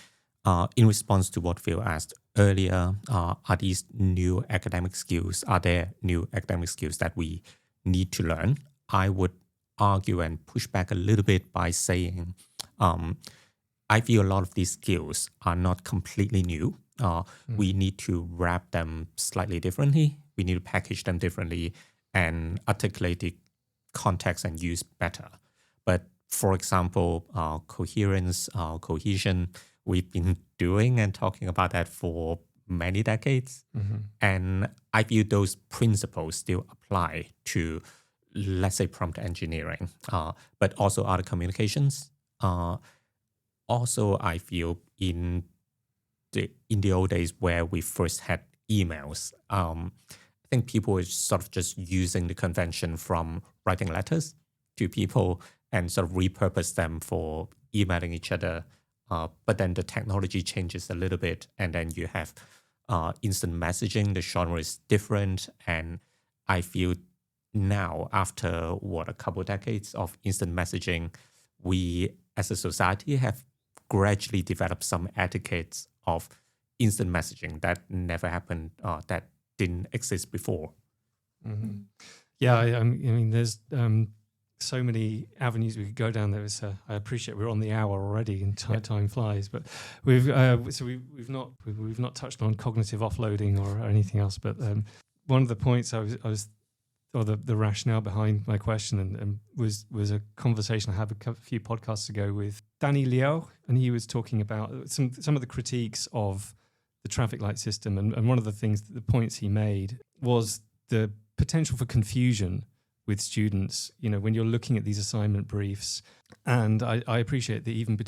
in response to what Phil asked earlier, are these new academic skills? Are there new academic skills that we need to learn? I would argue and push back a little bit by saying, I feel a lot of these skills are not completely new. We need to wrap them slightly differently. We need to package them differently and articulate the context and use better. But for example, coherence, cohesion, we've been doing and talking about that for many decades. And I feel those principles still apply to, let's say, prompt engineering, but also other communications. Also, I feel in the old days where we first had emails, I think people were sort of just using the convention from writing letters to people and sort of repurpose them for emailing each other but then the technology changes a little bit, and then you have instant messaging. The genre is different, and I feel now, after a couple decades of instant messaging, we as a society have gradually developed some etiquettes of instant messaging that never happened, that didn't exist before. Mm-hmm. Yeah, I mean, there's so many avenues we could go down there. I appreciate we're on the hour already, and time flies. But we've not touched on cognitive offloading or anything else. But one of the points or the rationale behind my question and was a conversation I had a few podcasts ago with Danny Liao, and he was talking about some of the critiques of the traffic light system, and one of the points he made was the potential for confusion with students, when you're looking at these assignment briefs. And I appreciate that even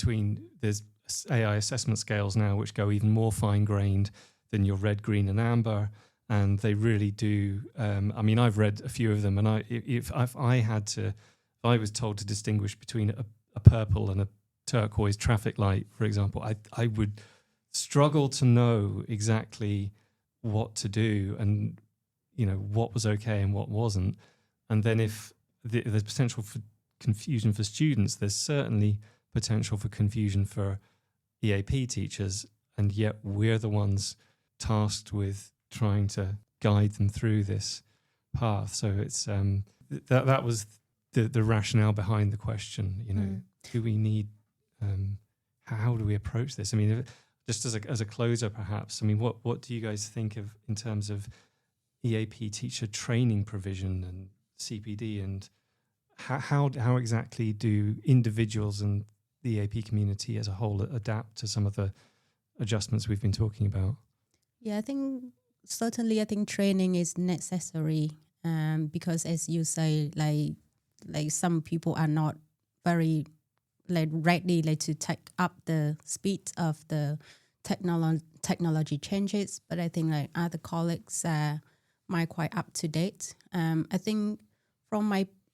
there's AI assessment scales now which go even more fine-grained than your red, green and amber. And they really do. I've read a few of them, and if I was told to distinguish between a purple and a turquoise traffic light, for example, I would struggle to know exactly what to do and what was okay and what wasn't. And then if there's potential for confusion for students, there's certainly potential for confusion for EAP teachers, and yet we're the ones tasked with trying to guide them through this path. So it's that was the rationale behind the question. Do we need how do we approach this? I mean, just as a closer, perhaps, I mean, what do you guys think of in terms of EAP teacher training provision and CPD, and how exactly do individuals and the EAP community as a whole adapt to some of the adjustments we've been talking about? Yeah, I think training is necessary, because as you say, like some people are not very ready to take up the speed of the technology changes, but I think other colleagues are quite up to date. I think from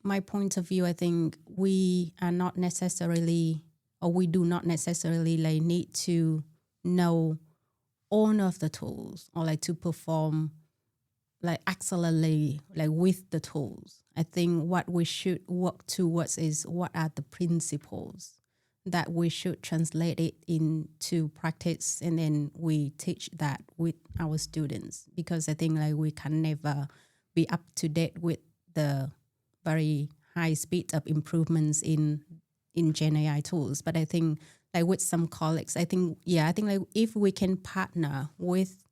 my point of view, I think we do not necessarily need to know all of the tools or to perform excellently with the tools. I think what we should work towards is what are the principles that we should translate it into practice, and then we teach that with our students, because I think we can never be up to date with the very high speed of improvements in Gen AI tools. But I think with some colleagues, I think if we can partner with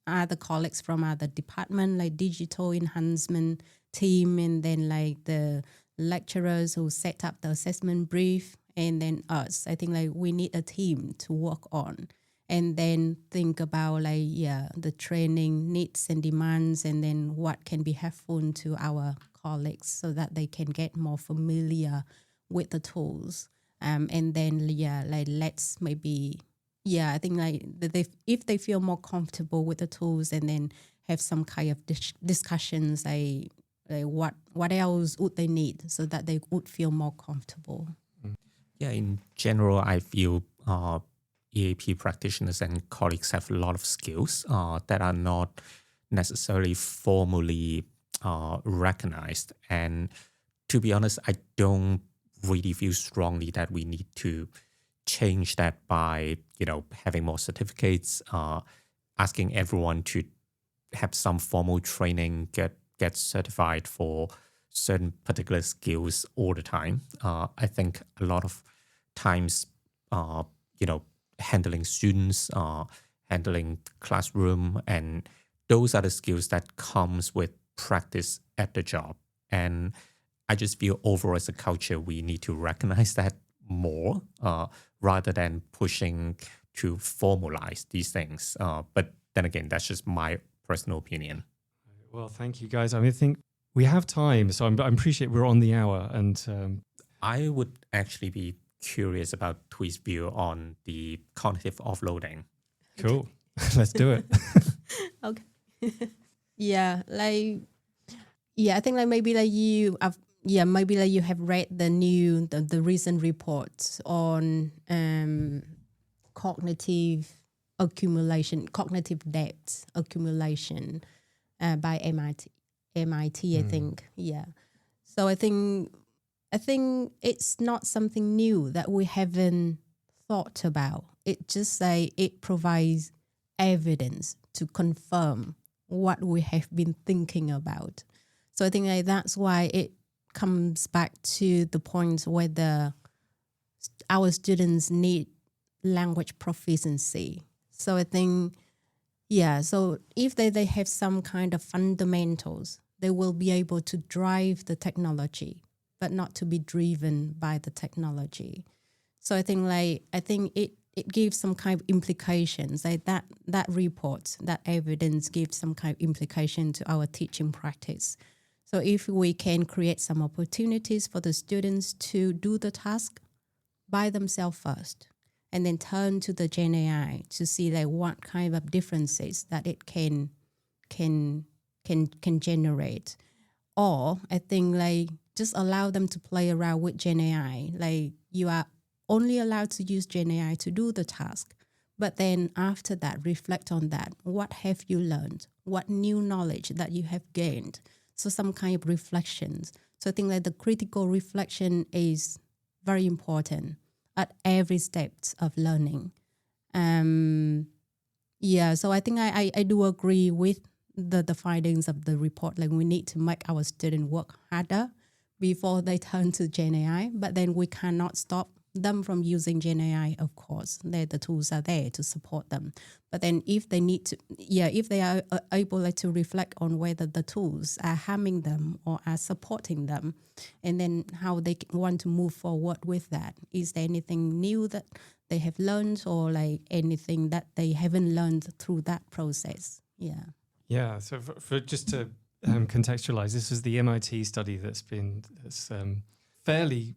other colleagues from other departments, like digital enhancement team, and then the lecturers who set up the assessment brief, and then us, I think we need a team to work on, and then think about the training needs and demands, and then what can be helpful to our colleagues so that they can get more familiar with the tools. And then let's maybe I think if they feel more comfortable with the tools, and then have some kind of discussions what else would they need so that they would feel more comfortable. Yeah, in general, I feel EAP practitioners and colleagues have a lot of skills that are not necessarily formally recognized. And to be honest, I don't really feel strongly that we need to change that by, having more certificates, asking everyone to have some formal training, get certified for certain particular skills all the time. I think a lot of times, handling students, handling classroom, and those are the skills that comes with practice at the job. And I just feel overall as a culture, we need to recognize that more rather than pushing to formalize these things. But then again, that's just my personal opinion. Well, thank you guys. I mean, I think we have time, so I appreciate we're on the hour. And I would actually be curious about Thuy's view on the cognitive offloading. Cool. Let's do it. Okay. I think maybe you have you have read the recent reports on cognitive depth accumulation by MIT, I think. Yeah. So I think it's not something new that we haven't thought about. It just it provides evidence to confirm what we have been thinking about. So I think that's why it comes back to the point whether our students need language proficiency. So I think, so if they have some kind of fundamentals, they will be able to drive the technology, but not to be driven by the technology. So I think it gives some kind of implications. That report, that evidence gives some kind of implication to our teaching practice. So if we can create some opportunities for the students to do the task by themselves first, and then turn to the Gen AI to see what kind of differences that it can generate. Or I think just allow them to play around with Gen AI. You are only allowed to use Gen AI to do the task. But then after that, reflect on that. What have you learned? What new knowledge that you have gained? So some kind of reflections. So I think the critical reflection is very important at every step of learning. So I think I do agree with the findings of the report. We need to make our students work harder before they turn to Gen AI, but then we cannot stop them from using Gen AI, of course. The tools are there to support them. But then if they need to, if they are able to reflect on whether the tools are harming them or are supporting them, and then how they want to move forward with that. Is there anything new that they have learned, or anything that they haven't learned through that process? Yeah. Yeah. So for just to contextualize, this is the MIT study that's fairly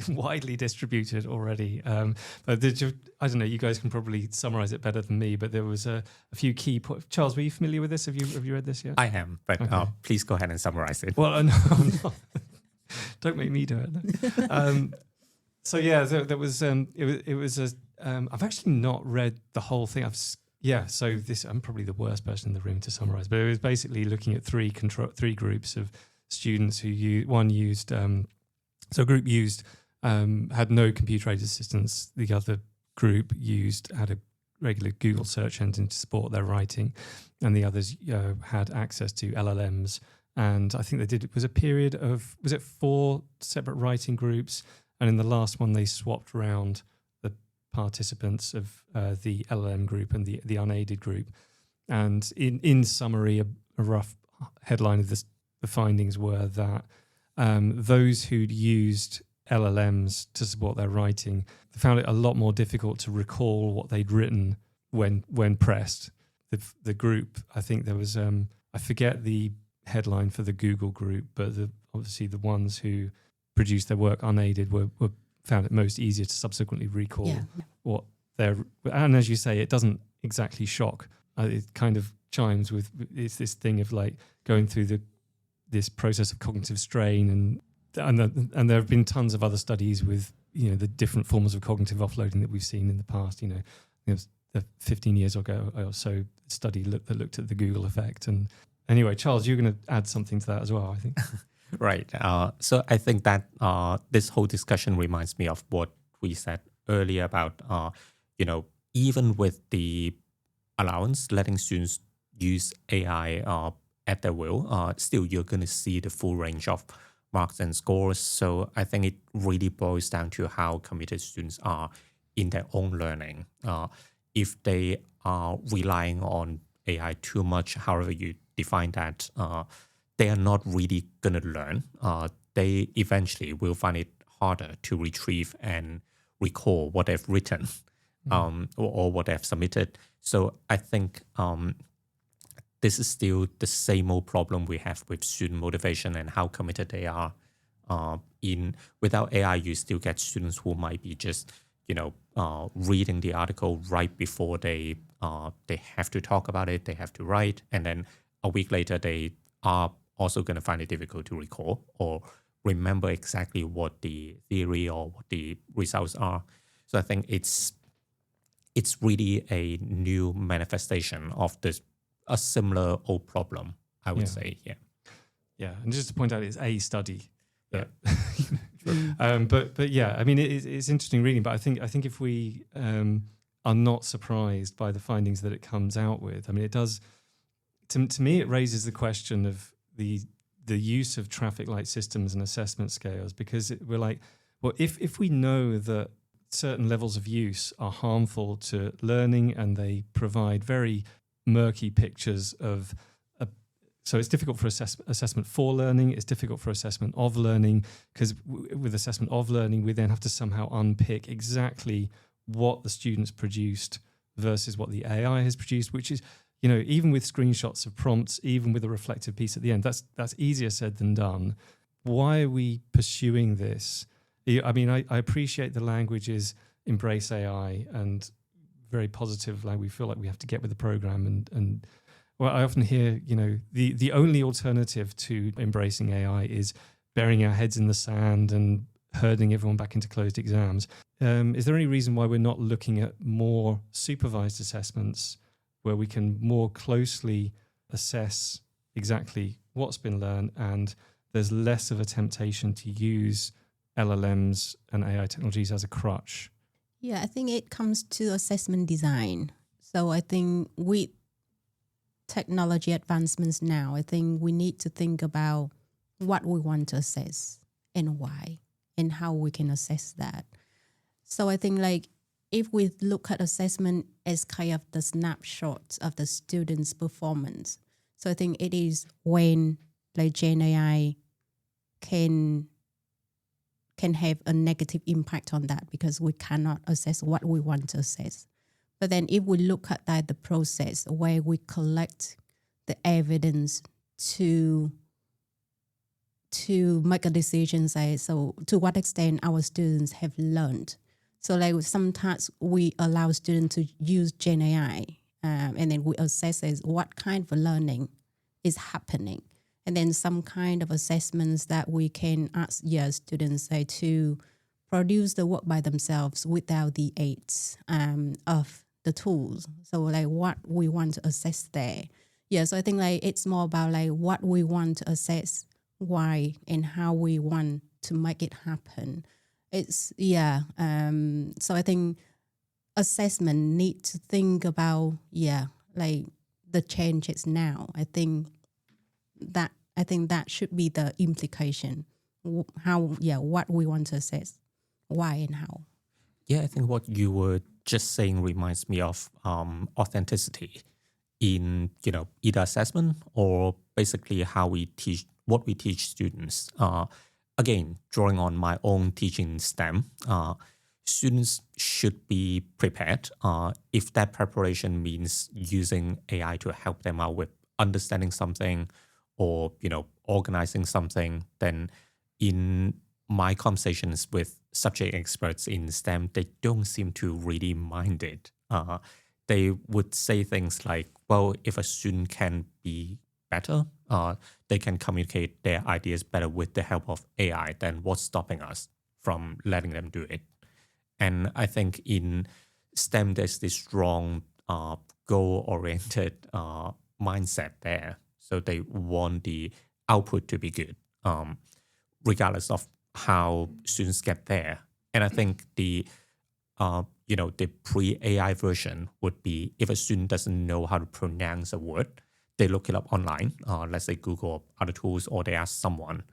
widely distributed already. But I don't know, you guys can probably summarize it better than me, but there was a few key points. Charles, were you familiar with this? Have you read this yet? I am, but Okay. Please go ahead and summarize it. Well, no, I'm not. Don't make me do it. So there was I've actually not read the whole thing. I'm probably the worst person in the room to summarize, but it was basically looking at three groups of students who used so a group had no computer-aided assistance. The other group had a regular Google search engine to support their writing, and the others had access to LLMs. And I think it was a period of, 4 separate writing groups, and in the last one they swapped around the participants of the LLM group and the unaided group. And in summary, a rough headline of the findings were that those who'd used LLMs to support their writing found it a lot more difficult to recall what they'd written when pressed. The group, I think there was, I forget the headline for the Google group, but obviously the ones who produced their work unaided found it most easier to subsequently recall what they're. And as you say, it doesn't exactly shock. It kind of chimes with it's this thing of going through this process of cognitive strain, and there have been tons of other studies with the different forms of cognitive offloading that we've seen in the past. There was 15 years ago or so study that looked at the Google effect. And anyway, Charles, you're going to add something to that as well, I think. Right. So I think that this whole discussion reminds me of what we said earlier about even with the allowance, letting students use AI at their will, still you're going to see the full range of marks and scores. So I think it really boils down to how committed students are in their own learning. If they are relying on AI too much, however you define that, they are not really going to learn. They eventually will find it harder to retrieve and recall what they've written or what they've submitted. So I think this is still the same old problem we have with student motivation and how committed they are. Without AI, you still get students who might be just reading the article right before they have to talk about it, they have to write, and then a week later they are also going to find it difficult to recall or remember exactly what the theory or what the results are. So I think it's it's really a new manifestation of a similar old problem, I would say. Yeah. Yeah, and just to point out, it's a study. Yeah. But yeah, I mean, it's interesting reading. But I think if we are not surprised by the findings that it comes out with, I mean, it does. To me, it raises the question of the use of traffic light systems and assessment scales, because we're like, well, if we know that certain levels of use are harmful to learning and they provide very murky pictures of. So it's difficult for assessment for learning. It's difficult for assessment of learning, because with assessment of learning, we then have to somehow unpick exactly what the students produced versus what the AI has produced, which is, even with screenshots of prompts, even with a reflective piece at the end, that's easier said than done. Why are we pursuing this? I mean, I appreciate the language is embrace AI and very positive language. We feel like we have to get with the program and well, I often hear, the only alternative to embracing AI is burying our heads in the sand and herding everyone back into closed exams. Is there any reason why we're not looking at more supervised assessments where we can more closely assess exactly what's been learned, and there's less of a temptation to use LLMs and AI technologies as a crutch? Yeah, I think it comes to assessment design. So I think with technology advancements now, I think we need to think about what we want to assess and why and how we can assess that. So I think if we look at assessment as kind of the snapshot of the student's performance, so I think it is when Gen AI can have a negative impact on that, because we cannot assess what we want to assess. But then if we look at the process where we collect the evidence to make a decision, so to what extent our students have learned. So sometimes we allow students to use Gen AI and then we assess as what kind of learning is happening. And then some kind of assessments that we can ask students to produce the work by themselves without the aids of the tools. So what we want to assess there. Yeah, so I think it's more about what we want to assess, why, and how we want to make it happen. So I think assessment need to think about the changes now. I think that should be the implication. What we want to assess, why and how. Yeah, I think what you were just saying reminds me of authenticity in either assessment or basically how we teach, what we teach students. Again, drawing on my own teaching in STEM, students should be prepared. If that preparation means using AI to help them out with understanding something or organizing something, then in my conversations with subject experts in STEM, they don't seem to really mind it. They would say things like, well, if a student can be better, they can communicate their ideas better with the help of AI, then what's stopping us from letting them do it? And I think in STEM, there's this strong goal-oriented mindset there. So they want the output to be good, regardless of how students get there. And I think the pre-AI version would be, if a student doesn't know how to pronounce a word, they look it up online, let's say Google or other tools, or they ask someone,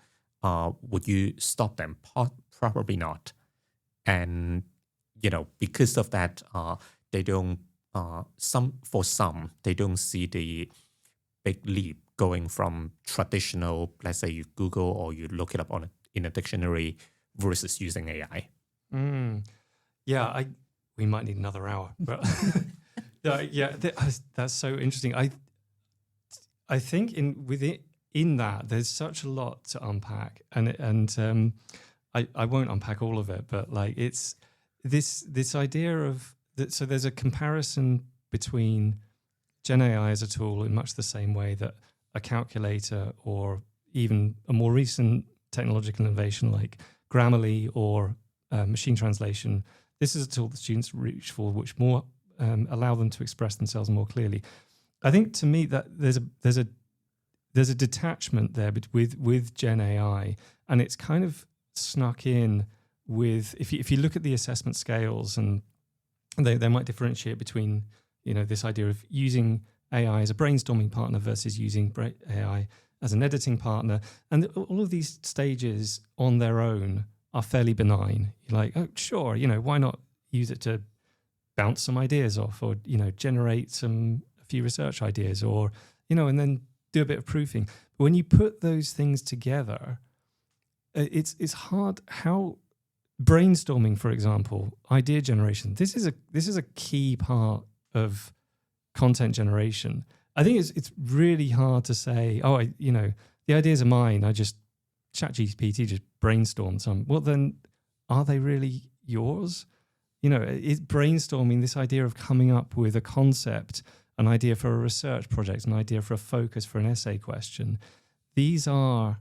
would you stop them? Probably not. And, because of that, they don't, they don't see the big leap going from traditional, let's say you Google or you look it up in a dictionary versus using AI. Yeah, we might need another hour, but that's so interesting. I think in that there's such a lot to unpack, and I won't unpack all of it, but it's this idea of that. So there's a comparison between Gen AI as a tool in much the same way that a calculator or even a more recent technological innovation like Grammarly or machine translation. This is a tool that students reach for, which more allow them to express themselves more clearly. I think to me that there's a detachment there with Gen AI, and it's kind of snuck in with if you look at the assessment scales, and they might differentiate between this idea of using AI as a brainstorming partner versus using AI as an editing partner, and all of these stages on their own are fairly benign. You're like, oh sure, why not use it to bounce some ideas off, or generate a few research ideas, or and then do a bit of proofing. But when you put those things together, it's hard. How brainstorming, for example, idea generation. This is a key part of content generation. I think it's really hard to say, the ideas are mine. I just ChatGPT just brainstormed some. Well, then are they really yours? It's brainstorming, this idea of coming up with a concept, an idea for a research project, an idea for a focus for an essay question. These are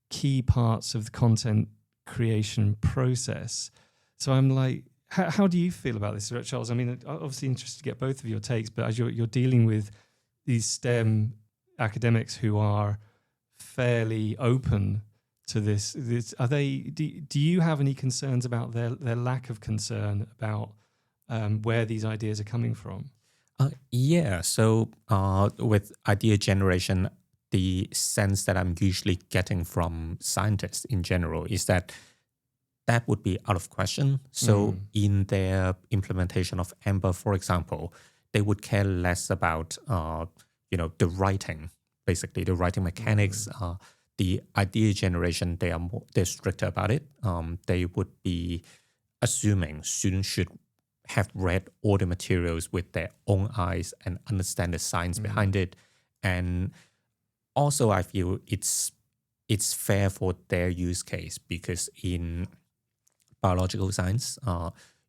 key parts of the content creation process. So I'm like, how do you feel about this, Charles? I mean, obviously interested to get both of your takes, but as you're dealing with these STEM academics who are fairly open to this, are they? Do you have any concerns about their lack of concern about where these ideas are coming from? Yeah. So with idea generation, the sense that I'm usually getting from scientists in general is that would be out of question. So in their implementation of Amber, for example, they would care less about the writing, basically the writing mechanics. The idea generation, they're stricter about it. They would be assuming students should have read all the materials with their own eyes and understand the science behind it. And also, I feel it's fair for their use case, because in biological science,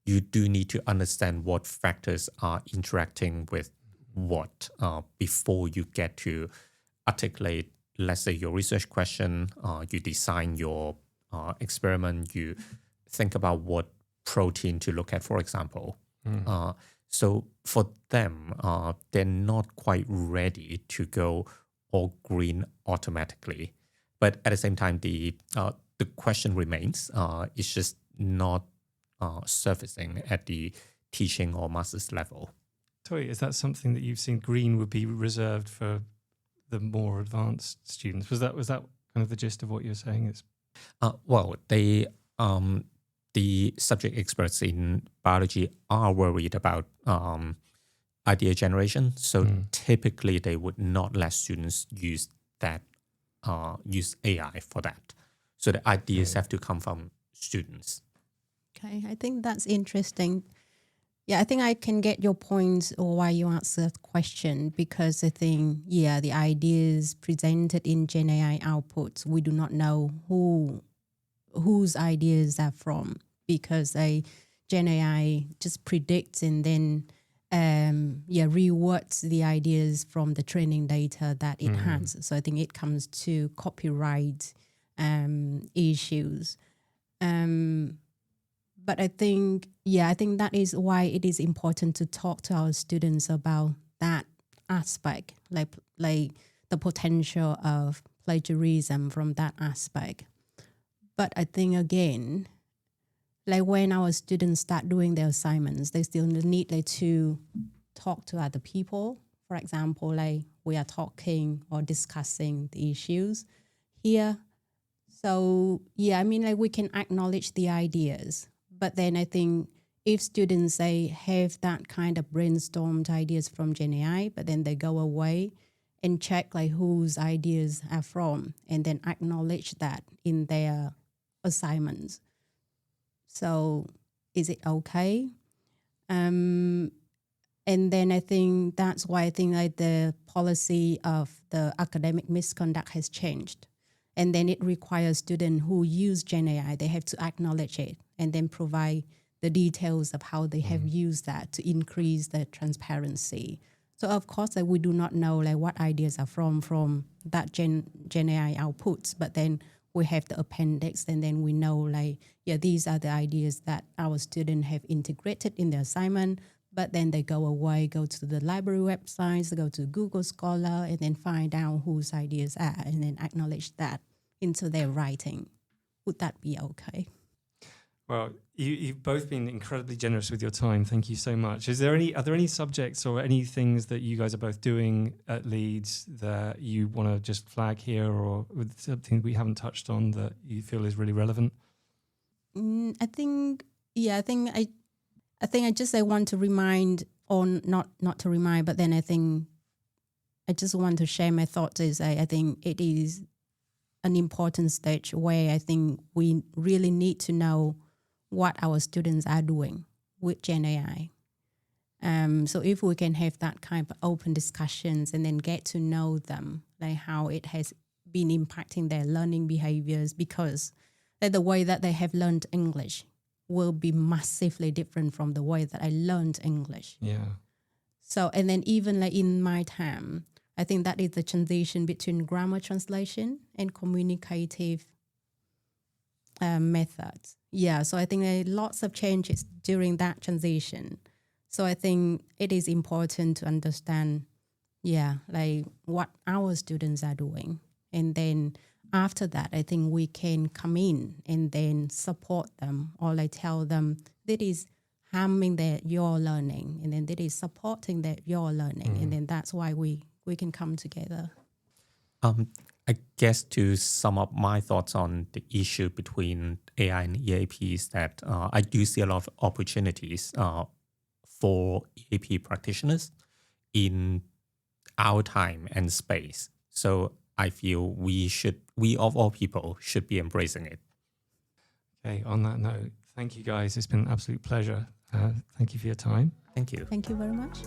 you do need to understand what factors are interacting with what before you get to articulate, let's say, your research question, you design your experiment, you think about what protein to look at, for example. So for them, they're not quite ready to go all green automatically. But at the same time, the question remains. It's just not surfacing at the teaching or master's level. Thuy, is that something that you've seen? Green would be reserved for the more advanced students. Was that kind of the gist of what you're saying? Is well, the subject experts in biology are worried about idea generation. So typically, they would not let students use AI for that. So the ideas have to come from students. Okay, I think that's interesting. Yeah, I think I can get your point or why you asked that question, because I think, the ideas presented in Gen AI outputs, we do not know whose ideas are from, because Gen AI just predicts and then rewords the ideas from the training data that it has. So I think it comes to copyright issues. But I think that is why it is important to talk to our students about that aspect, like the potential of plagiarism from that aspect. But I think, again, like when our students start doing their assignments, they still need to talk to other people. For example, like we are talking or discussing the issues here. So, we can acknowledge the ideas. But then I think if students have that kind of brainstormed ideas from Gen AI, but then they go away and check like whose ideas are from, and then acknowledge that in their assignments. So is it okay? And then I think that's why I think like the policy of the academic misconduct has changed. And then it requires students who use Gen AI, they have to acknowledge it and then provide the details of how they have used that to increase the transparency. So of course, we do not know like what ideas are from that Gen AI outputs, but then we have the appendix, and then we know these are the ideas that our students have integrated in the assignment. but then they go away, go to the library websites, go to Google Scholar, and then find out whose ideas are, and then acknowledge that into their writing. Would that be okay? Well, you've both been incredibly generous with your time. Thank you so much. Are there any subjects or any things that you guys are both doing at Leeds that you want to just flag here, or something we haven't touched on that you feel is really relevant? I think I want to remind, or not to remind, but then I think I just want to share my thoughts. I think it is an important stage where I think we really need to know what our students are doing with Gen AI. So if we can have that kind of open discussions and then get to know them, like how it has been impacting their learning behaviors, because the way that they have learned English will be massively different from the way that I learned English. Yeah. So, and then even like in my time, I think that is the transition between grammar translation and communicative methods. Yeah, so I think there are lots of changes during that transition. So I think it is important to understand, like what our students are doing. And then after that, I think we can come in and then support them, or like tell them that is harming your learning, and then that is supporting your learning. And then that's why we can come together. I guess to sum up my thoughts on the issue between AI and EAP is that I do see a lot of opportunities for EAP practitioners in our time and space. So I feel we of all people should be embracing it. Okay, on that note, thank you guys. It's been an absolute pleasure. Thank you for your time. Thank you. Thank you very much.